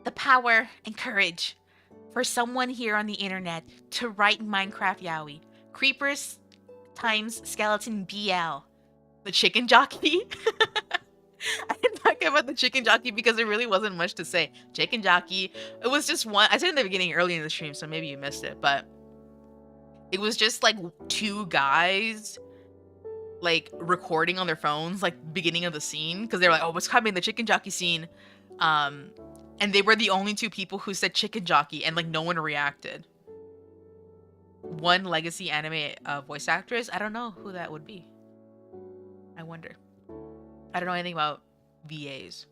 the power and courage for someone here on the internet to write Minecraft yaoi. Creepers times skeleton BL. The chicken jockey. I didn't talk about the chicken jockey because there really wasn't much to say. Chicken jockey. It was just one. I said in the beginning early in the stream, so maybe you missed it, but it was just like two guys like recording on their phones, like beginning of the scene, because they're like, "Oh, what's coming? The chicken jockey scene." And they were the only two people who said chicken jockey, and like no one reacted. One legacy anime voice actress. I don't know who that would be. I wonder. I don't know anything about VAs.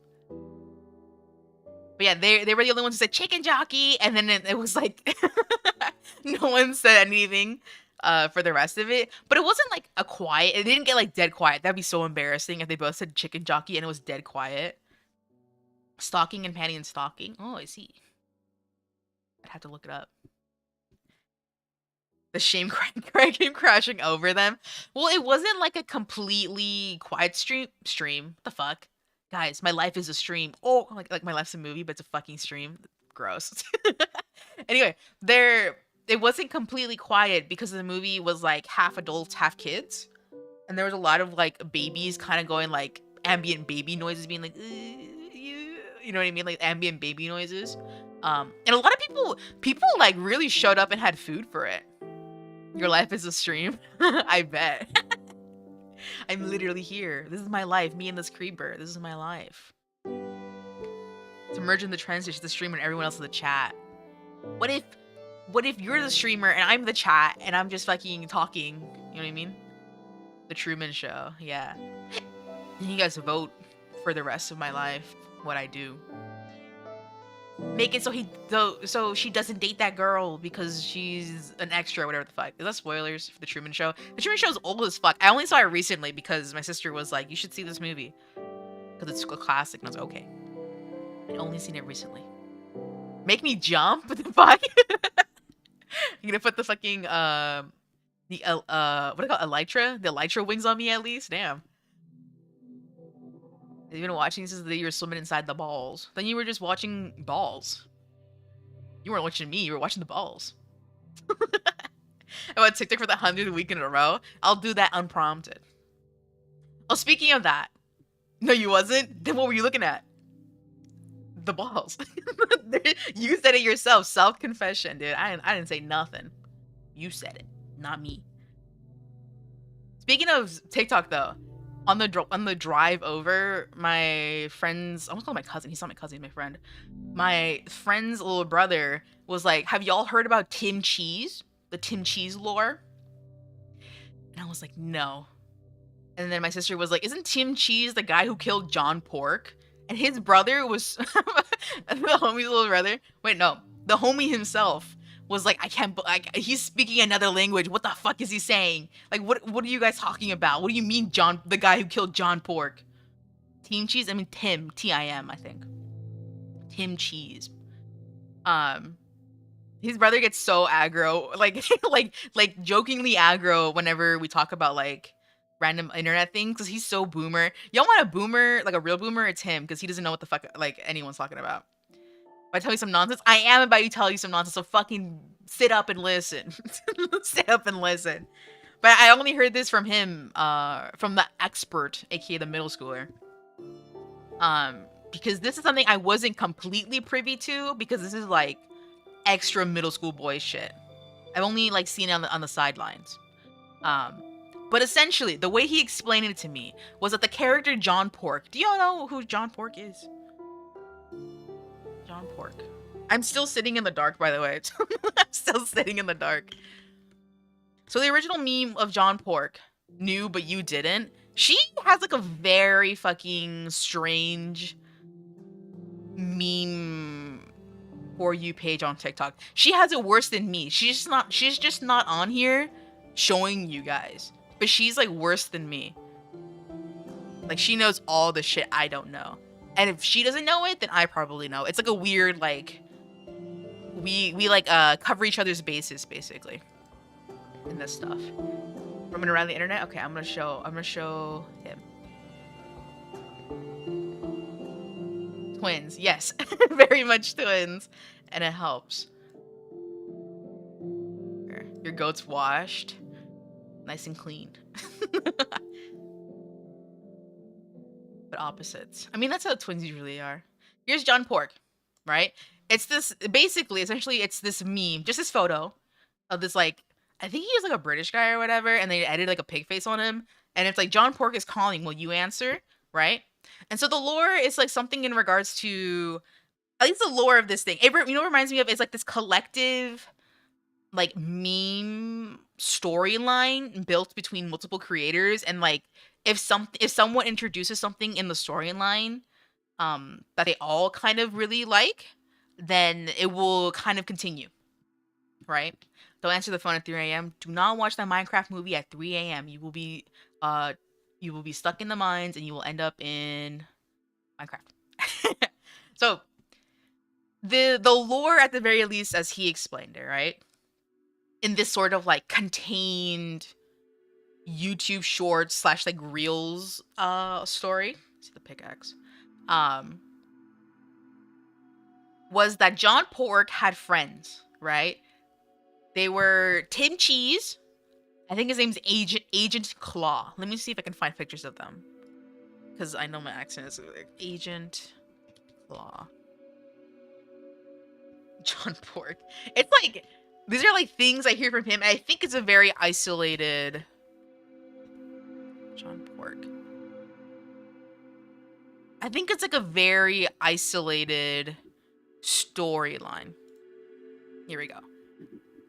But yeah, they were the only ones who said chicken jockey, and then it was like no one said anything. for the rest of it. But it wasn't like a quiet. It didn't get like dead quiet. That'd be so embarrassing if they both said chicken jockey and it was dead quiet. Stalking and panty and stalking. Oh, I see. I'd have to look it up. The shame came crashing over them. Well, it wasn't like a completely quiet stream. What the fuck? Guys, my life is a stream. Oh, like my life's a movie, but it's a fucking stream. Gross. Anyway, it wasn't completely quiet because the movie was like half adults, half kids. And there was a lot of like babies kind of going like ambient baby noises being like you know what I mean? Like ambient baby noises. And a lot of people like really showed up and had food for it. Your life is a stream. I bet. I'm literally here. This is my life. Me and this creeper. This is my life. To merge in the transition, the streamer and everyone else in the chat. What if you're the streamer and I'm the chat and I'm just fucking talking? You know what I mean? The Truman Show. Yeah. And you guys vote for the rest of my life. What I do. Make it so she doesn't date that girl because she's an extra or whatever the fuck. Is that spoilers for the Truman Show? The Truman Show is old as fuck. I only saw it recently because my sister was like, you should see this movie. Because it's a classic. And I was like, okay. I'd only seen it recently. Make me jump? What the fuck? You're gonna put the fucking, what do you call it? Elytra? The Elytra wings on me at least? Damn. You've been watching since the day you were swimming inside the balls. Then you were just watching balls. You weren't watching me, you were watching the balls. I went TikTok for the 100th week in a row. I'll do that unprompted. Oh, speaking of that. No, you wasn't? Then what were you looking at? The balls. You said it yourself. Self-confession, dude. I didn't say nothing. You said it, not me. Speaking of TikTok, though. On the drive over, my friend's, I almost call my cousin. He's not my cousin, he's my friend. My friend's little brother was like, have y'all heard about Tim Cheese? The Tim Cheese lore? And I was like, no. And then my sister was like, isn't Tim Cheese the guy who killed John Pork? And his brother was, the homie's little brother. Wait, no. The homie himself was like, he's speaking another language. What the fuck is he saying? Like, what are you guys talking about? What do you mean, the guy who killed John Pork? Team Cheese? I mean, Tim. T-I-M, I think. Tim Cheese. His brother gets so aggro, like jokingly aggro whenever we talk about, like, random internet things, because he's so boomer. Y'all want a boomer, like a real boomer? It's him, because he doesn't know what the fuck, like, anyone's talking about. If I tell you some nonsense, I am about to tell you some nonsense, so fucking sit up and listen. Sit up and listen. But I only heard this from him, from the expert, aka the middle schooler. Because this is something I wasn't completely privy to, because this is like extra middle school boy shit. I've only like seen it on the sidelines. But essentially, the way he explained it to me was that the character John Pork. Do y'all know who John Pork is? John Pork. I'm still sitting in the dark, by the way. I'm still sitting in the dark. So the original meme of John Pork, knew but you didn't. She has like a very fucking strange meme For You page on TikTok. She has it worse than me. She's just not on here showing you guys. But she's like worse than me. Like she knows all the shit I don't know. And if she doesn't know it, then I probably know. It's like a weird, like, we like cover each other's bases basically in this stuff. Roaming around the internet. Okay, I'm gonna show him. Twins, yes. Very much twins. And it helps. Your goat's washed. Nice and clean. But opposites. I mean, that's how twins usually are. Here's John Pork, right? It's this, basically, essentially, it's this meme, just this photo of this, like, I think he was like a British guy or whatever, and they edited like a pig face on him. And it's like, John Pork is calling, will you answer? Right? And so the lore is like something in regards to, at least the lore of this thing. It, you know what it reminds me of? It's like this collective, like, meme storyline built between multiple creators, and like if someone introduces something in the storyline that they all kind of really like, then it will kind of continue, right? Don't answer the phone at 3 a.m. Do not watch that Minecraft movie at 3 a.m. Uh you will be stuck in the mines and you will end up in Minecraft. So the lore at the very least as he explained it, right? In this sort of like contained YouTube shorts slash like reels story. See the pickaxe. Um was that John Pork had friends, right? They were Tim Cheese. I think his name's Agent Claw. Let me see if I can find pictures of them. Because I know my accent is like Agent Claw. John Pork. It's like these are like things I hear from him, and I think it's a very isolated John Pork. I think it's like a very isolated storyline. Here we go.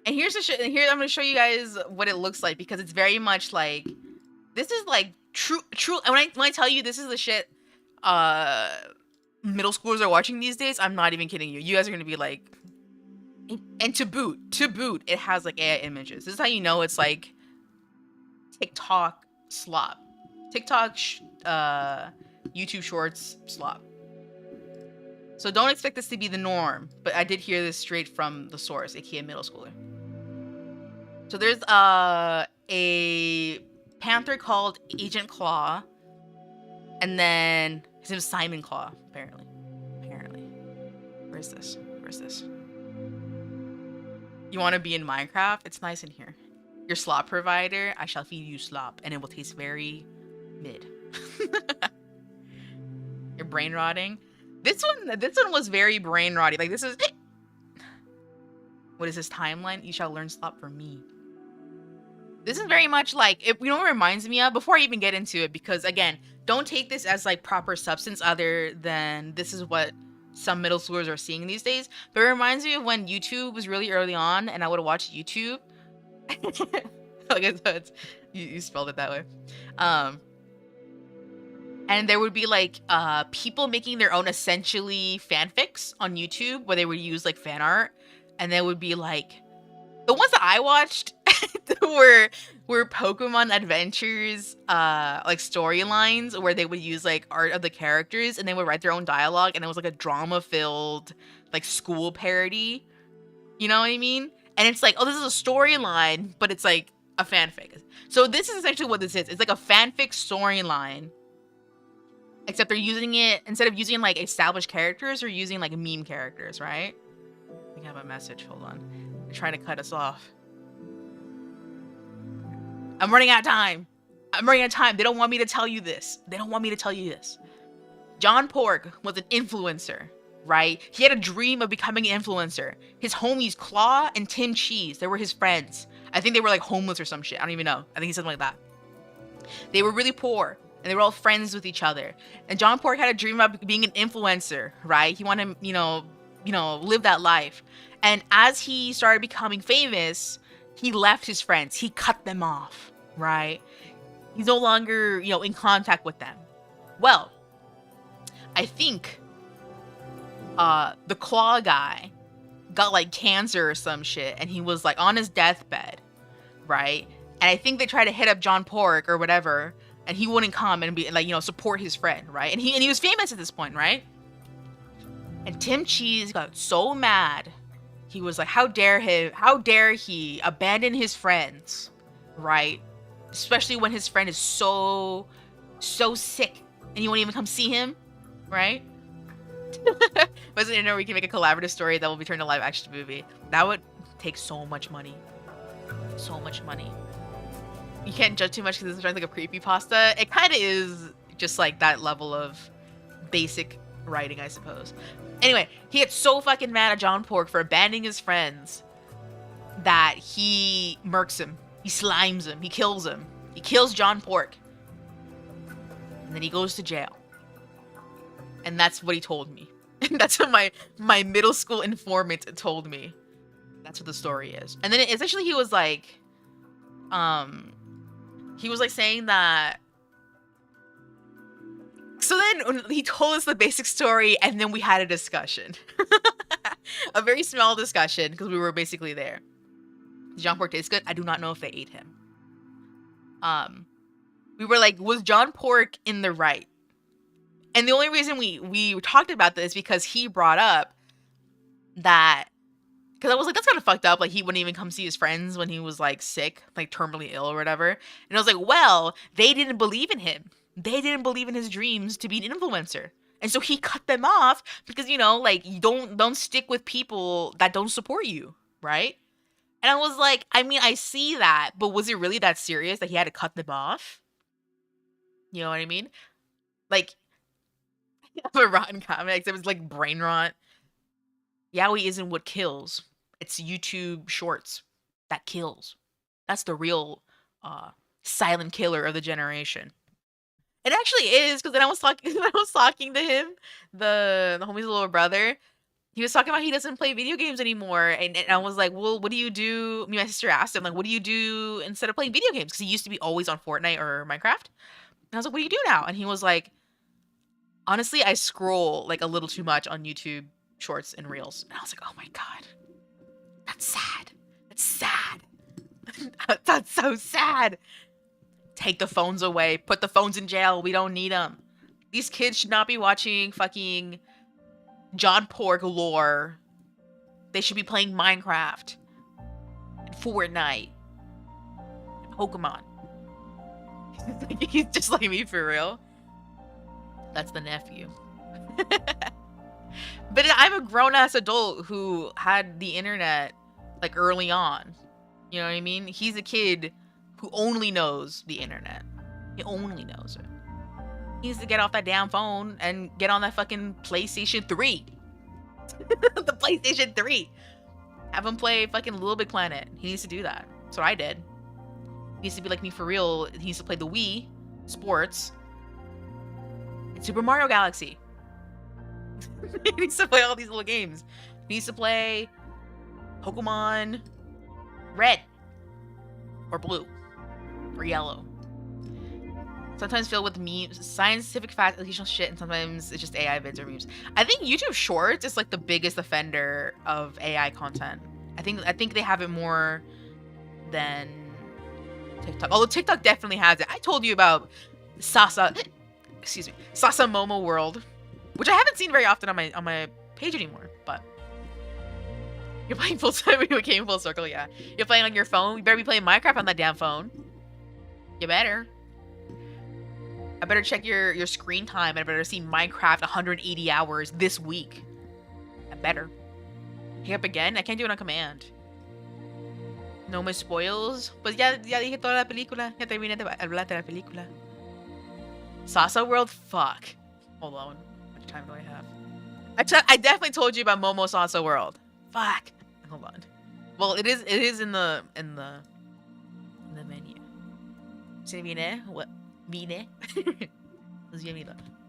And here's the shit. And here I'm gonna show you guys what it looks like because it's very much like this is like true. And when I tell you this is the shit, middle schoolers are watching these days. I'm not even kidding you. You guys are gonna be like, and to boot, it has like AI images. This is how you know it's like TikTok slop, YouTube Shorts slop. So don't expect this to be the norm, but I did hear this straight from the source, aka middle schooler. So there's a panther called Agent Claw, and then his name is Simon Claw, apparently. Where's this? You want to be in Minecraft? It's nice in here. Your slop provider, I shall feed you slop, and it will taste very mid. You're brain rotting. This one was very brain rotty. Like this is what is this timeline? You shall learn slop from me. This is very much like it, you know what it reminds me of before I even get into it, because again, don't take this as like proper substance other than this is what some middle schoolers are seeing these days. But it reminds me of when YouTube was really early on and I would have watched YouTube. Like I said, you spelled it that way. And there would be like people making their own essentially fanfics on YouTube where they would use like fan art, and there would be like the ones that I watched were Pokemon Adventures like storylines where they would use like art of the characters and they would write their own dialogue, and it was like a drama filled like school parody. You know what I mean? And it's like, oh, this is a storyline, but it's like a fanfic. So this is essentially what this is. It's like a fanfic storyline. Except they're using it, instead of using like established characters, they're using like meme characters, right? I think I have a message. Hold on. They're trying to cut us off. I'm running out of time. They don't want me to tell you this. John Pork was an influencer, right? He had a dream of becoming an influencer. His homies Claw and Tim Cheese, they were his friends. I think they were like homeless or some shit. I don't even know. I think he said something like that. They were really poor. And they were all friends with each other. And John Pork had a dream about being an influencer, right? He wanted to, live that life. And as he started becoming famous, he left his friends. He cut them off, right? He's no longer, in contact with them. Well, I think the Claw guy got like cancer or some shit, and he was like on his deathbed, right? And I think they tried to hit up John Pork or whatever, and he wouldn't come and be like, support his friend, right? And he was famous at this point, right? And Tim Cheese got so mad. He was like, how dare he abandon his friends, right? Especially when his friend is so sick and you won't even come see him, right? Wasn't it we can make a collaborative story that will be turned to live action movie? That would take so much money. You can't judge too much because it's like a creepypasta. It kind of is just like that level of basic writing, I suppose. Anyway, he gets so fucking mad at John Pork for abandoning his friends that he murks him. He slimes him. He kills him. He kills John Pork. And then he goes to jail. And that's what he told me. That's what my middle school informant told me. That's what the story is. And then essentially he was like saying that. So then he told us the basic story, and then we had a discussion. A very small discussion, because we were basically there. Did John Pork taste good? I do not know if they ate him. We were like, was John Pork in the right? And the only reason we talked about this because he brought up that, because I was like, that's kind of fucked up. Like, he wouldn't even come see his friends when he was like sick, like terminally ill or whatever. And I was like, well, they didn't believe in him. They didn't believe in his dreams to be an influencer. And so he cut them off because, you know, like, you don't stick with people that don't support you, right? And I was like, I mean, I see that, but was it really that serious that he had to cut them off? You know what I mean? Like, a rotten comics, it was like brain rot. Yaoi isn't what kills. It's YouTube shorts that kills. That's the real silent killer of the generation. It actually is, because then I was talking I was talking to him, the homie's little brother. He was talking about he doesn't play video games anymore. And I was like, well, what do you do? Me and my sister asked him, like, what do you do instead of playing video games? Because he used to be always on Fortnite or Minecraft. And I was like, what do you do now? And he was like, honestly, I scroll like a little too much on YouTube shorts and reels. And I was like, oh my God. That's sad. That's sad. That's so sad. Take the phones away. Put the phones in jail. We don't need them. These kids should not be watching fucking John Pork lore. They should be playing Minecraft and Fortnite and Pokemon. He's just like me for real. That's the nephew. But I'm a grown-ass adult who had the internet like early on. You know what I mean? He's a kid who only knows the internet. He only knows it. He needs to get off that damn phone and get on that fucking PlayStation 3. The PlayStation 3. Have him play fucking Little Big Planet. He needs to do that. That's what I did. He needs to be like me for real. He needs to play the Wii, Sports, and Super Mario Galaxy. He needs to play all these little games. He needs to play Pokemon Red or Blue or Yellow. Sometimes filled with memes, scientific fact, educational shit, and sometimes it's just AI vids or memes. I think YouTube Shorts is like the biggest offender of AI content. I think they have it more than TikTok. Although TikTok definitely has it. I told you about Sasa Momo World, which I haven't seen very often on my page anymore, but you're playing full circle. We came full circle, yeah. You're playing on your phone. You better be playing Minecraft on that damn phone. You better. I better check your screen time. I better see Minecraft 180 hours this week. I better. Hang up again? I can't do it on command. No me spoils. Pues ya dije toda la película. Ya terminé de hablar de la película. Sasa World? Fuck. Hold on. How much time do I have? I definitely told you about Momo Sasa World. Fuck. Hold on. Well, it is in the menu. Se viene? What? Vine.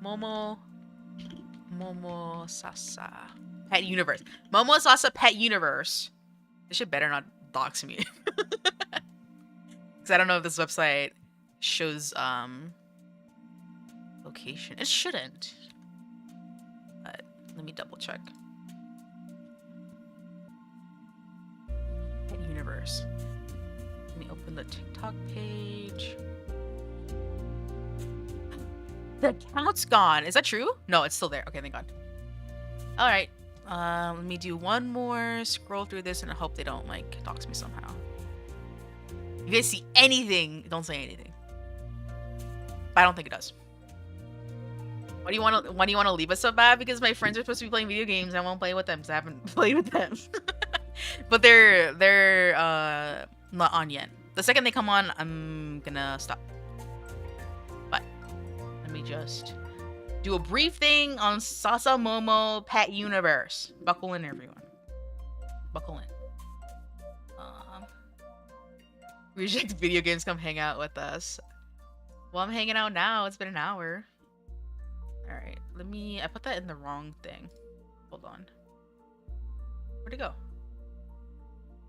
Momo Sasa Pet Universe. Momo Sasa Pet Universe. This shit better not dox me. Because I don't know if this website shows location. It shouldn't. But let me double check. Pet Universe. Let me open the TikTok page. The account's gone. Is that true? No, it's still there. Okay, thank God. All right. Let me do one more scroll through this and I hope they don't like dox me somehow. If you guys see anything, don't say anything. But I don't think it does. Why do you want to leave us so bad? Because my friends are supposed to be playing video games. I won't play with them because I haven't played with them. But they're not on yet. The second they come on, I'm gonna stop. But let me just do a brief thing on Sasa Momo Pet Universe. Buckle in, everyone. Buckle in. Reject video games, come hang out with us. Well, I'm hanging out now. It's been an hour. Alright, I put that in the wrong thing. Hold on. Where'd it go?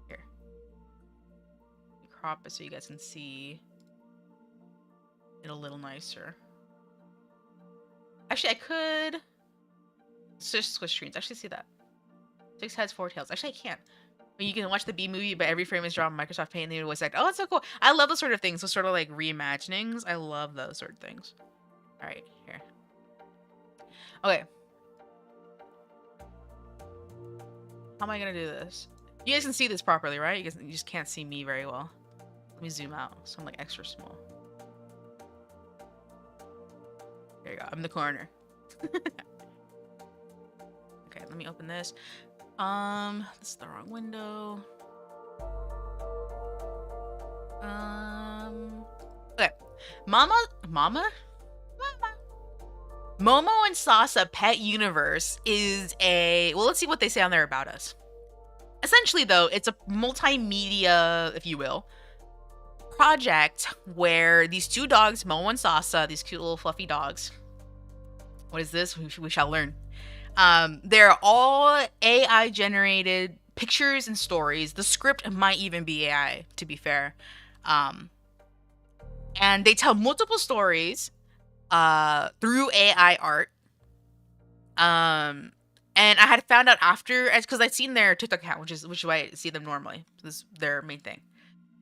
Here. Let me crop it so you guys can see it a little nicer. Actually, I could just switch screens. Actually, see that. 6 heads, 4 tails. Actually, I can't. You can watch the B movie, but every frame is drawn on Microsoft Paint and the voice act. Oh, that's so cool. I love those sort of things. Those sort of like reimaginings. I love those sort of things. All right, here. Okay. How am I gonna do this? You guys can see this properly, right? You just can't see me very well. Let me zoom out, so I'm like extra small. There you go. I'm in the corner. Okay, let me open this. This is the wrong window. Okay. Mama? Momo and Sasa Pet Universe is a, well, let's see what they say on there about us. Essentially, though, it's a multimedia, if you will, project where these two dogs, Momo and Sasa, these cute little fluffy dogs. What is this? We shall learn. They're all AI generated pictures and stories. The script might even be AI, to be fair. And they tell multiple stories through AI art. And I had found out after, because I'd seen their TikTok account, which is why I see them normally. This is their main thing.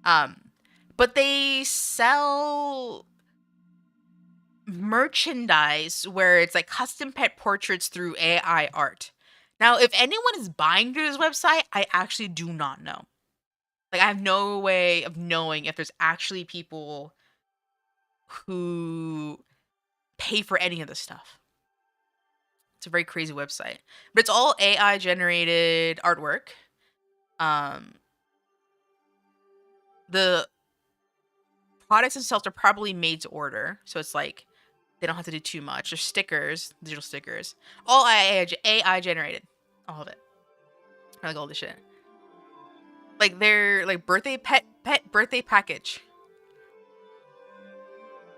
But they sell merchandise where it's like custom pet portraits through AI art. Now, if anyone is buying through this website, I actually do not know. Like, I have no way of knowing if there's actually people who pay for any of this stuff. It's a very crazy website, but it's all AI generated artwork. The products themselves are probably made to order, so it's like they don't have to do too much. There's stickers, digital stickers, all AI generated, all of it. I like all this shit. Like their like pet birthday package.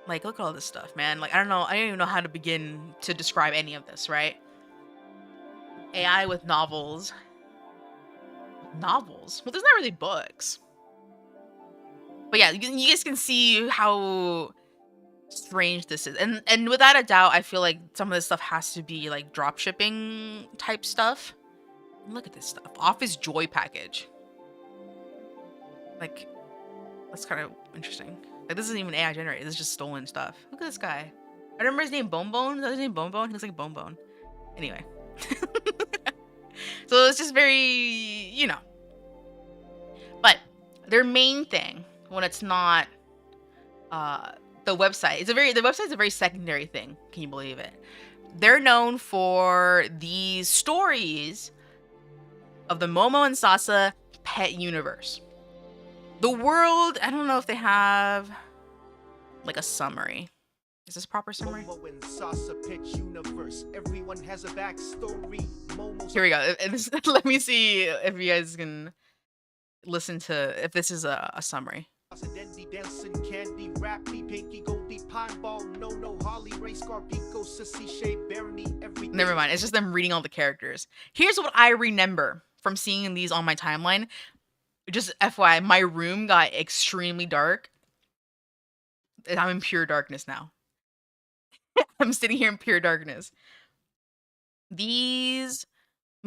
Like, look at all this stuff, man. Like, I don't even know how to begin to describe any of this, right? AI with novels. Novels? Well, there's not really books. But yeah, you guys can see how strange this is. And without a doubt, I feel like some of this stuff has to be like drop shipping type stuff. Look at this stuff. Office Joy package. Like, that's kind of interesting. Like, this isn't even AI generated. This is just stolen stuff. Look at this guy. I remember his name Bone Bone. Is that his name Bone Bone? He looks like Bone Bone. Anyway. So it's just very, you know. But their main thing, when it's not the website, the website's a very secondary thing. Can you believe it? They're known for these stories of the Momo and Sasa pet universe. The world, I don't know if they have like a summary. Is this a proper summary? Everyone has a backstory. Here we go. Let me see if you guys can listen to if this is a summary. Never mind. It's just them reading all the characters. Here's what I remember from seeing these on my timeline. Just FYI, my room got extremely dark. I'm in pure darkness now. I'm sitting here in pure darkness. These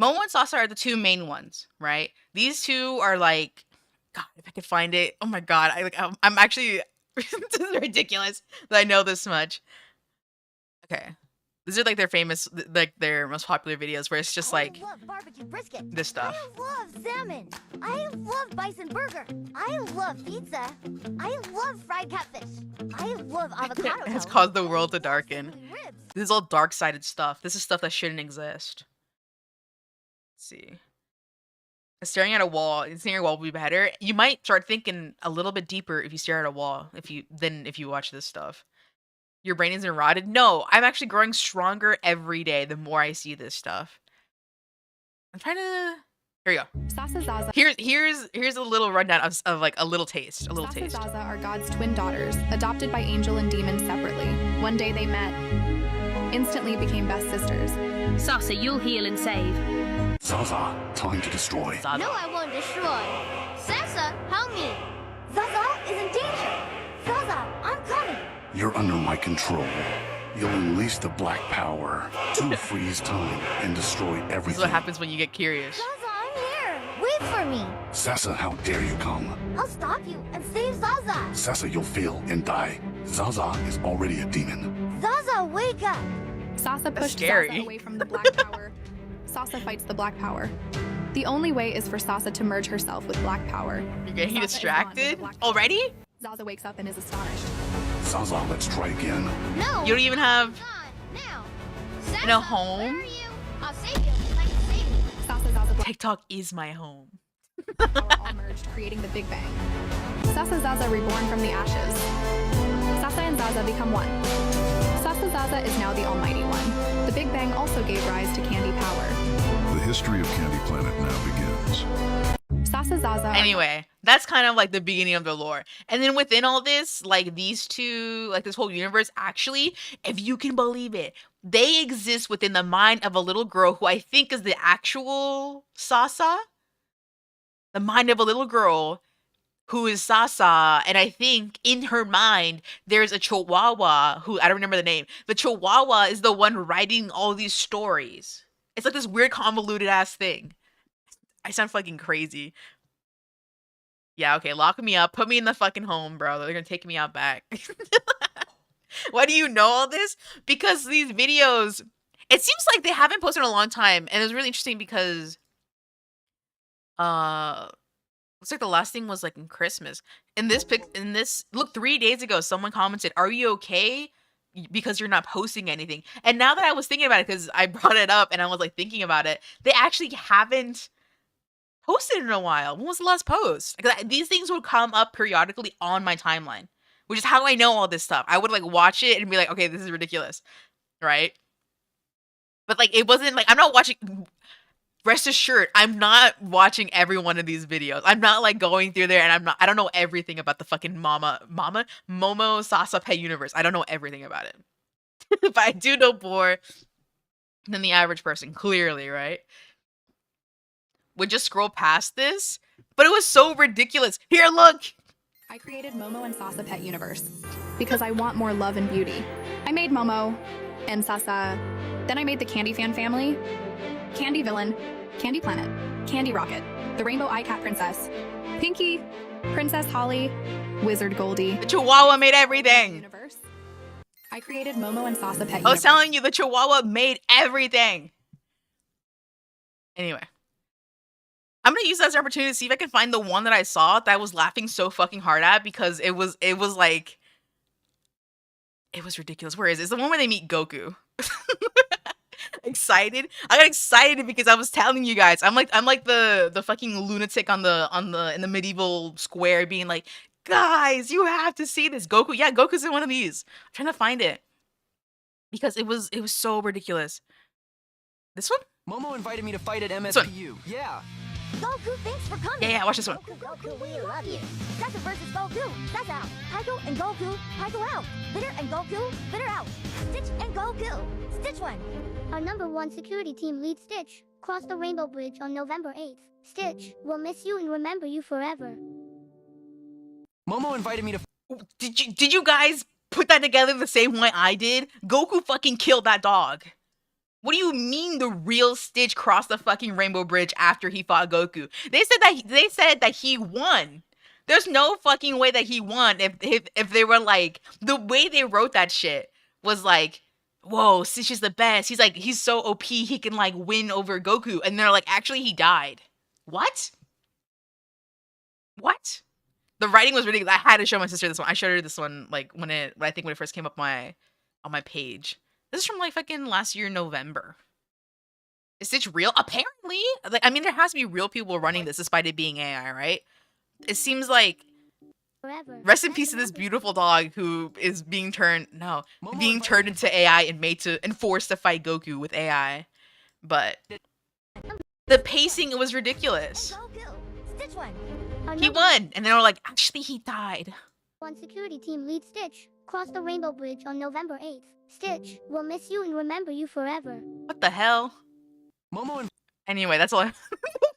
Momo and Sasa are the two main ones, right? These two are like, God, if I could find it. Oh my God, I'm actually this is ridiculous that I know this much. Okay. These are like their famous, like their most popular videos where it's just like this stuff. I love salmon. I love bison burger. I love pizza. I love fried catfish. I love avocado. It's caused the world to darken. This is all dark-sided stuff. This is stuff that shouldn't exist. Let's see. Staring at a wall, seeing a wall would be better. You might start thinking a little bit deeper if you stare at a wall if you watch this stuff. Your brain isn't rotted. No, I'm actually growing stronger every day the more I see this stuff. I'm trying to. Here we go. Sasa Zaza. Here's a little rundown of like a little taste. Sasa Zaza are God's twin daughters, adopted by angel and demon separately. One day they met, instantly became best sisters. Sasa, you'll heal and save. Zaza, time to destroy. Zaza. No, I won't destroy. Sasa, help me. Zaza is in danger. Zaza, I'm coming. You're under my control. You'll unleash the black power to freeze time and destroy everything. This is what happens when you get curious. Zaza, I'm here. Wait for me. Sasa, how dare you come? I'll stop you and save Zaza. Sasa, you'll fail and die. Zaza is already a demon. Zaza, wake up. Sasa pushed scary. Sasa away from the Black Power. Sasa fights the Black Power. The only way is for Sasa to merge herself with Black Power. You're getting Sasa is gone with the distracted Black Power. already? Zaza wakes up and is astonished. Zaza, let's try again. No. You don't even have Now. in a home? Where are you? I'll save you. I can save you. Sasa, Zaza, Black TikTok is my home. Power all merged, creating the Big Bang. Sasa Zaza reborn from the ashes. Sasa and Zaza become one. Sasa Zaza is now the Almighty One. The Big Bang also gave rise to Candy Power. The history of Candy Planet now begins. Sasa Zaza. Anyway, that's kind of like the beginning of the lore. And then within all this, like these two, like this whole universe, actually, if you can believe it, they exist within the mind of a little girl who I think is the actual Sasa. The mind of a little girl who is Sasa, and I think in her mind there's a Chihuahua who I don't remember the name. The Chihuahua is the one writing all these stories. It's like this weird convoluted ass thing. I sound fucking crazy. Yeah, okay, lock me up, put me in the fucking home, bro. They're gonna take me out back. Why do you know all this? Because these videos, it seems like they haven't posted in a long time, and it was really interesting because looks like the last thing was like in Christmas. In this look, 3 days ago someone commented, "Are you okay? Because you're not posting anything." And now that I was thinking about it, because I brought it up and I was like thinking about it, they actually haven't posted in a while. When was the last post? Like, these things would come up periodically on my timeline, which is how I know all this stuff. I would like watch it and be like, okay, this is ridiculous, right? But like, it wasn't like, I'm not watching. Rest assured, I'm not watching every one of these videos. I'm not like going through there, and I don't know everything about the fucking Momo Sasa Pet universe. I don't know everything about it. But I do know more than the average person, clearly, right? Would just scroll past this, but it was so ridiculous. Here, look! I created Momo and Sasa Pet Universe because I want more love and beauty. I made Momo and Sasa. Then I made the Candy Fan family, Candy Villain, Candy Planet, Candy Rocket, the Rainbow Eye Cat Princess, Pinky, Princess Holly, Wizard Goldie. The Chihuahua made everything! Universe. I created Momo and Sasa Pet I was Universe. telling you, the Chihuahua made everything! Anyway. I'm gonna use that as an opportunity to see if I can find the one that I saw that I was laughing so fucking hard at, because it was like, it was ridiculous. Where is it? It's the one where they meet Goku. Excited. I got excited because I was telling you guys. I'm like the fucking lunatic in the medieval square being like, guys, you have to see this. Goku. Yeah, Goku's in one of these. I'm trying to find it. Because it was so ridiculous. This one? Momo invited me to fight at one. MSPU. Yeah. Goku, thanks for coming. Yeah, watch this one. Goku, we love you. Sasa versus Goku. That's out. Pyko and Goku. Pyko out. Bitter and Goku. Bitter out. Stitch and Goku. Stitch one. Our #1 security team lead Stitch crossed the Rainbow Bridge on November 8th. Stitch, we'll miss you and remember you forever. Momo invited me to. Did you guys put that together the same way I did? Goku fucking killed that dog. What do you mean the real Stitch crossed the fucking Rainbow Bridge after he fought Goku? They said that he won. There's no fucking way that he won if they were like, the way they wrote that shit was like, whoa, Stitch is the best. He's so OP, he can like win over Goku. And they're like, actually he died. What? What? The writing was ridiculous. I had to show my sister this one. I showed her this one like when it first came up on my page. This is from like fucking last year, November. Is Stitch real? Apparently. Like, I mean, there has to be real people running this despite it being AI, right? It seems like Forever. rest in peace to this beautiful dog who is being turned into AI and forced to fight Goku with AI. But the pacing, it was ridiculous. Goku. Stitch one. Our He #1 won, and they were like, actually he died. security team lead Stitch crossed the Rainbow Bridge on November 8th. Stitch, we'll miss you and remember you forever. What the hell? Momo and. Anyway, that's all I'm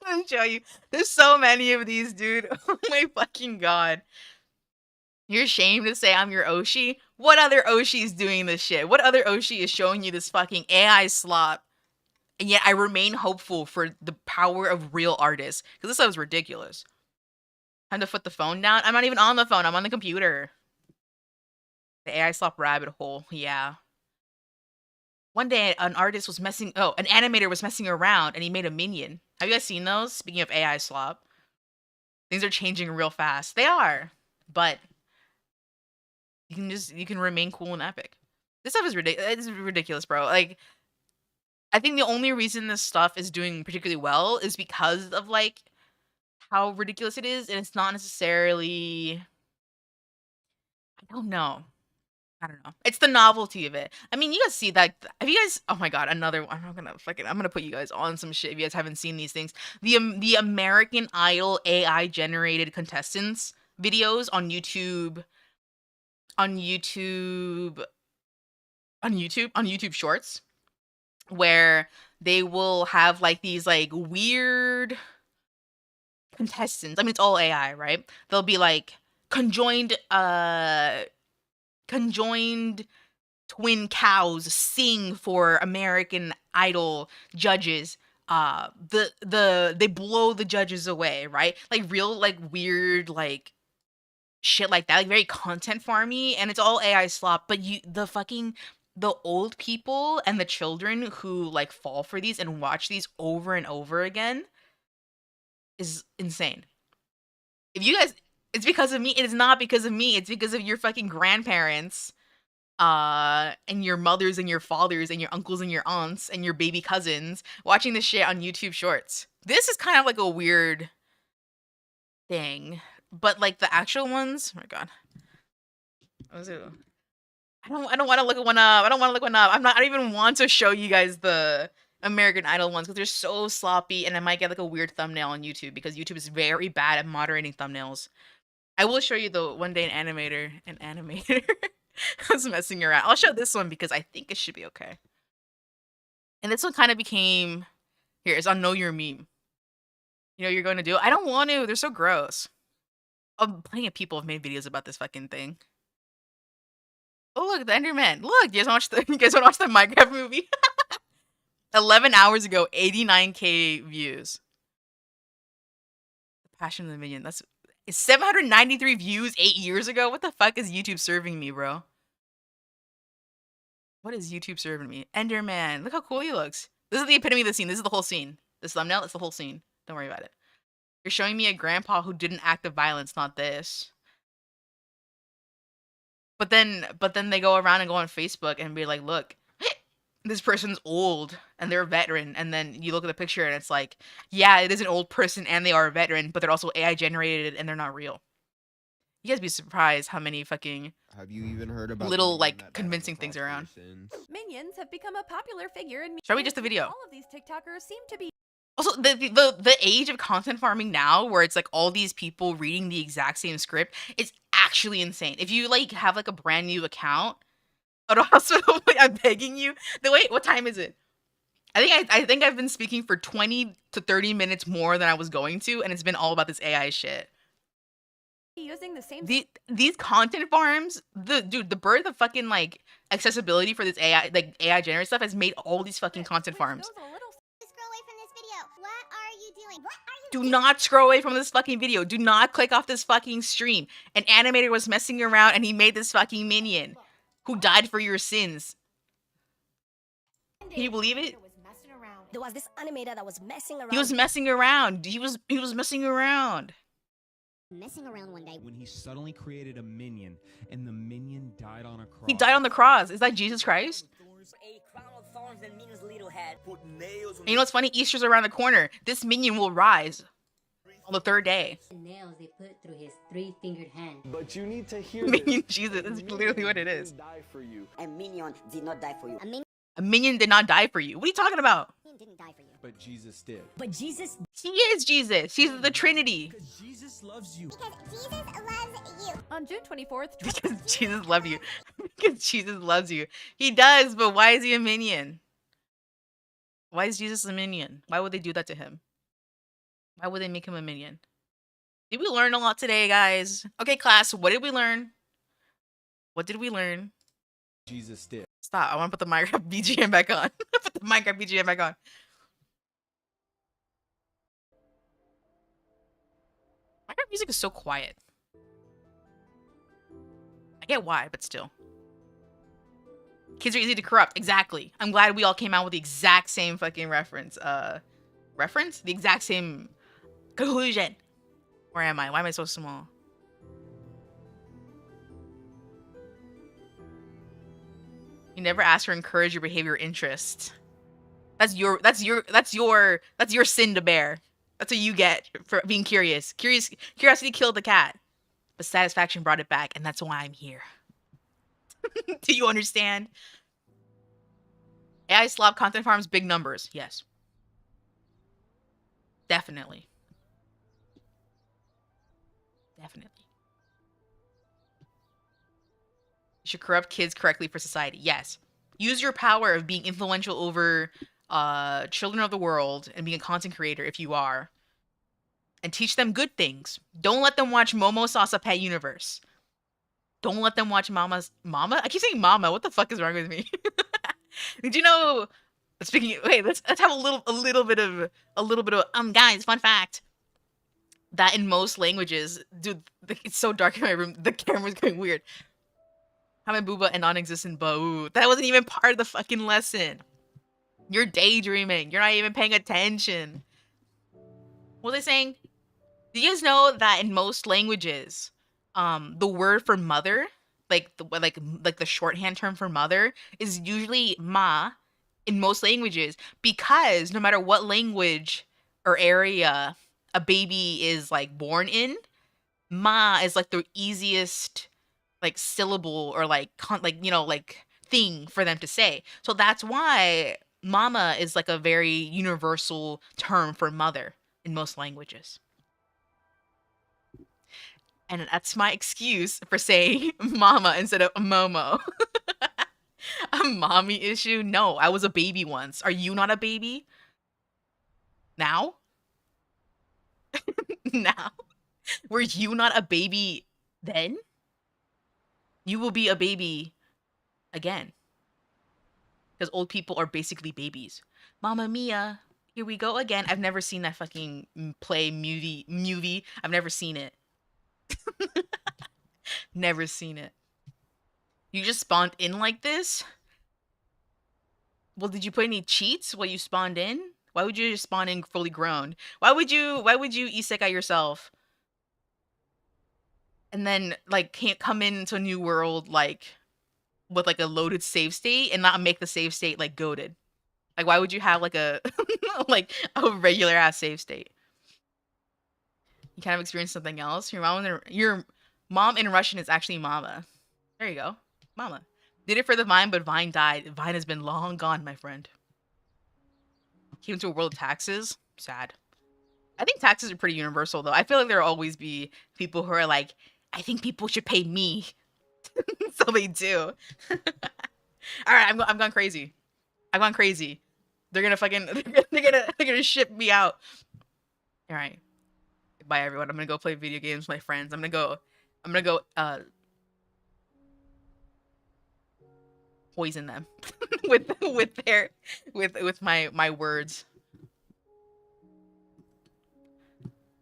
gonna show you. There's so many of these, dude. Oh my fucking god. You're ashamed to say I'm your Oshi? What other Oshi is doing this shit? What other Oshi is showing you this fucking AI slop And yet I remain hopeful for the power of real artists. Because this stuff is ridiculous. Time to put the phone down. I'm not even on the phone. I'm on the computer. The AI slop rabbit hole. Yeah. One day, an artist was messing... Oh, an animator was messing around, and he made a minion. Have you guys seen those? Speaking of AI slop. Things are changing real fast. They are. But you can remain cool and epic. This stuff is ridiculous. It's ridiculous, bro. Like, I think the only reason this stuff is doing particularly well is because of, like, how ridiculous it is, and it's not necessarily... I don't know. It's the novelty of it. I mean, you guys see that. Have you guys... Oh my god, another one. I'm gonna put you guys on some shit if you guys haven't seen these things. The American Idol AI generated contestants videos on YouTube Shorts, where they will have like these like weird contestants. I mean, it's all AI, right? They'll be like conjoined twin cows sing for American Idol judges. They blow the judges away, right? Like real like weird like shit like that, like very content farmy, and it's all AI slop. But the old people and the children who like fall for these and watch these over and over again is insane. If you guys, it's because of me. It is not because of me. It's because of your fucking grandparents, and your mothers and your fathers and your uncles and your aunts and your baby cousins watching this shit on YouTube Shorts. This is kind of like a weird thing, but like the actual ones, oh my god. What was it? I don't want to look one up. I don't even want to show you guys the American Idol ones because they're so sloppy, and I might get like a weird thumbnail on YouTube because YouTube is very bad at moderating thumbnails. I will show you the one day an animator was messing around. I'll show this one because I think it should be okay. And this one kind of became... Here, it's on Know Your Meme. You know what you're going to do? I don't want to. They're so gross. Plenty of people have made videos about this fucking thing. Oh, look, the Enderman. Look, you guys want to watch the Minecraft movie? 11 hours ago, 89K views. The Passion of the Minion. That's 793 views 8 years ago. What the fuck is YouTube serving me, bro? What is YouTube serving me? Enderman. Look how cool he looks. This is the epitome of the scene. This is the whole scene. This thumbnail, that's the whole scene. Don't worry about it. You're showing me a grandpa who did an act of violence, not this. But then they go around and go on Facebook and be like, look, this person's old and they're a veteran. And then you look at the picture and it's like, yeah, it is an old person and they are a veteran, but they're also AI generated and they're not real. You guys be surprised how many fucking have you even heard about little like convincing things around. Minions have become a popular figure in show me just the video. All of these TikTokers seem to be also the age of content farming now, where it's like all these people reading the exact same script, is actually insane. If you like have like a brand new account at a hospital, I'm begging you. Wait, what time is it? I think I've been speaking for 20 to 30 minutes more than I was going to, and it's been all about this AI shit. Using the same these content farms, the birth of fucking like accessibility for this AI generated stuff has made all these fucking content farms. Scroll away from this video. What are you doing? Do not scroll away from this fucking video. Do not click off this fucking stream. An animator was messing around and he made this fucking minion who died for your sins. Can you believe it? There was this animator that was messing around. He was messing around. He was messing around. Messing around one day when he suddenly created a minion, and the minion died on a cross. He died on the cross. Is that Jesus Christ? And you know what's funny? Easter's around the corner. This minion will rise on the third day. The nails they put through his three-fingered hand. But you need to hear Minion Jesus. That's literally what it is. Die for you. A minion did not die for you. A minion did not die for you. What are you talking about? didn't die for you. But Jesus did. But Jesus... He is Jesus. He's the Trinity. Because Jesus loves you. Because Jesus loves you. On June 24th... Because Jesus loves you. Because Jesus loves you. He does, but why is he a minion? Why is Jesus a minion? Why would they do that to him? Why would they make him a minion? Did we learn a lot today, guys? Okay, class, what did we learn? What did we learn? Jesus did. Stop. I want to put the Minecraft BGM back on. Put the Minecraft BGM back on. music is so quiet? I get why, but still. Kids are easy to corrupt. Exactly. I'm glad we all came out with the exact same fucking reference. Reference? The exact same conclusion. Where am I? Why am I so small? You never ask or encourage your behavior or interest. That's your sin to bear. That's what you get for being curious. Curiosity killed the cat, but satisfaction brought it back, and that's why I'm here. Do you understand? AI slob content farms big numbers. Yes. Definitely. Definitely. You should corrupt kids correctly for society. Yes. Use your power of being influential over children of the world and being a content creator if you are. And teach them good things. Don't let them watch Momo Salsa Pet Universe. Don't let them watch Mama? I keep saying Mama. What the fuck is wrong with me? Did you know? Speaking. Wait, let's have a little bit of guys. Fun fact. That in most languages, dude, it's so dark in my room. The camera's going weird. Hame Booba and non-existent Boo. That wasn't even part of the fucking lesson. You're daydreaming. You're not even paying attention. What was I saying? Do you guys know that in most languages, the word for mother, like the shorthand term for mother, is usually ma in most languages, because no matter what language or area a baby is like born in, ma is like the easiest like syllable or like thing for them to say. So that's why mama is like a very universal term for mother in most languages. And that's my excuse for saying mama instead of Momo. A mommy issue? No, I was a baby once. Are you not a baby? Now? Now? Were you not a baby then? You will be a baby again. Because old people are basically babies. Mamma Mia, here we go again. I've never seen that fucking movie. I've never seen it. Never seen it. You just spawned in like this? Well, did you put any cheats while you spawned in? Why would you just spawn in fully grown? Why would you isekai yourself? And then like can't come into a new world like with like a loaded save state and not make the save state like goated? Like why would you have like a like a regular ass save state? You kind of experience something else. Your mom in Russian is actually mama. There you go. Mama. Did it for the Vine, but Vine died. Vine has been long gone, my friend. Came to a world of taxes. Sad. I think taxes are pretty universal, though. I feel like there'll always be people who are like, I think people should pay me. So they do. All right, I'm gone crazy. I've gone crazy. They're gonna fucking they're gonna ship me out. All right. Bye everyone. I'm gonna go play video games with my friends. I'm gonna go poison them with my words.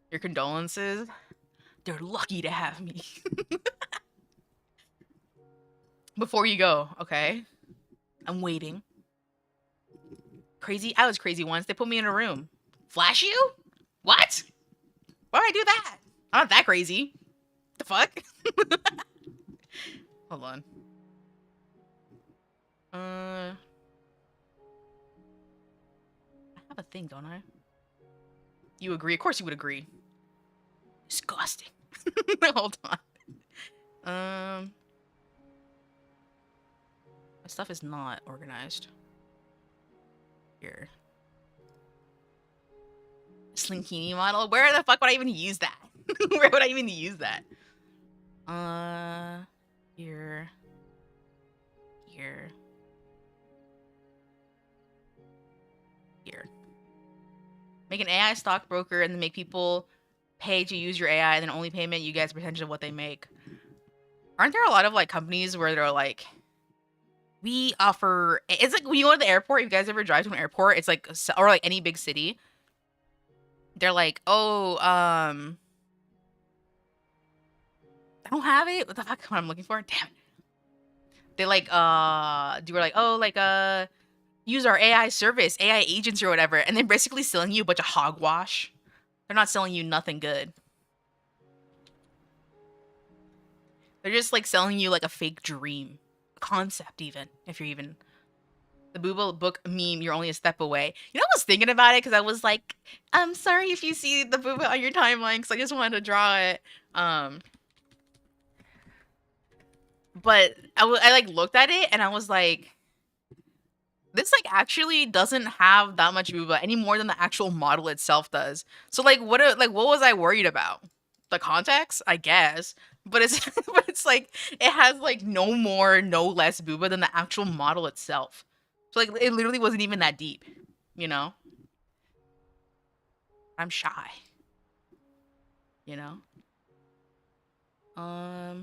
Your condolences. They're lucky to have me. Before you go, okay? I'm waiting. Crazy? I was crazy once. They put me in a room. Flash you? What? Why would I do that? I'm not that crazy. The fuck? Hold on. I have a thing, don't I? You agree? Of course you would agree. Disgusting. Hold on. My stuff is not organized. Here. Slinkini model? Where the fuck would I even use that? Where would I even use that? Here. Here. Here. Make an AI stockbroker and then make people pay to use your AI, and then only payment you get is a percentage of what they make. Aren't there a lot of like companies where they're like, we offer, it's like when you go to the airport, if you guys ever drive to an airport, it's like, or like any big city, they're like, oh, don't have it. What the fuck? What I'm looking for? Damn it. They like you were like, oh, like use our AI service, AI agents or whatever, and they're basically selling you a bunch of hogwash. They're not selling you nothing good. They're just like selling you like a fake dream concept, even if you're even the booba book meme. You're only a step away. You know, I was thinking about it because I was like, I'm sorry if you see the booba on your timeline because I just wanted to draw it. But I like looked at it and I was like, this like actually doesn't have that much booba any more than the actual model itself does. So like what was I worried about? The context, I guess. But it's but it's like it has like no more, no less booba than the actual model itself. So like it literally wasn't even that deep, you know? I'm shy. You know? I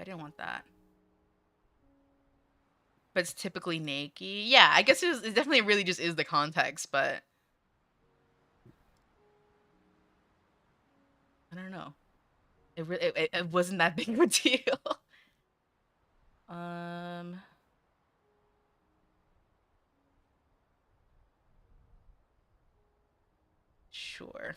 didn't want that. But it's typically naked. Yeah, I guess it definitely really just is the context, but I don't know. It wasn't that big of a deal. Sure.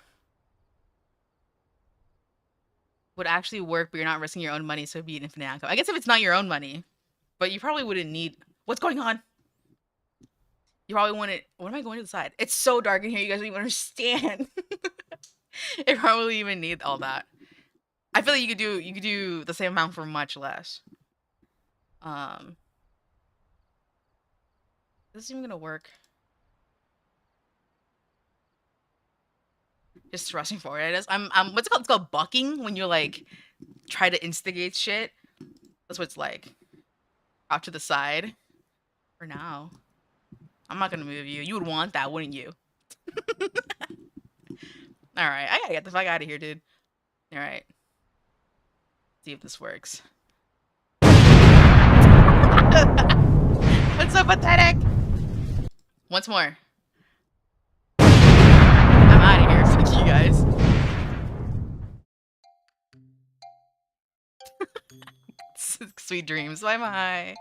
Would actually work, but you're not risking your own money, so it'd be an infinite outcome. I guess if it's not your own money, but you probably wouldn't need. What's going on? You probably want it. What am I going to the side? It's so dark in here. You guys don't even understand. It probably even need all that. I feel like you could do the same amount for much less. This isn't even gonna work. Just thrusting forward. I'm what's it called? It's called bucking when you like try to instigate shit. That's what it's like. Out to the side. For now. I'm not gonna move you. You would want that, wouldn't you? Alright, I gotta get the fuck out of here, dude. Alright. See if this works. What's so pathetic? Once more. I'm out of here. Fuck you guys. Sweet dreams. Bye bye.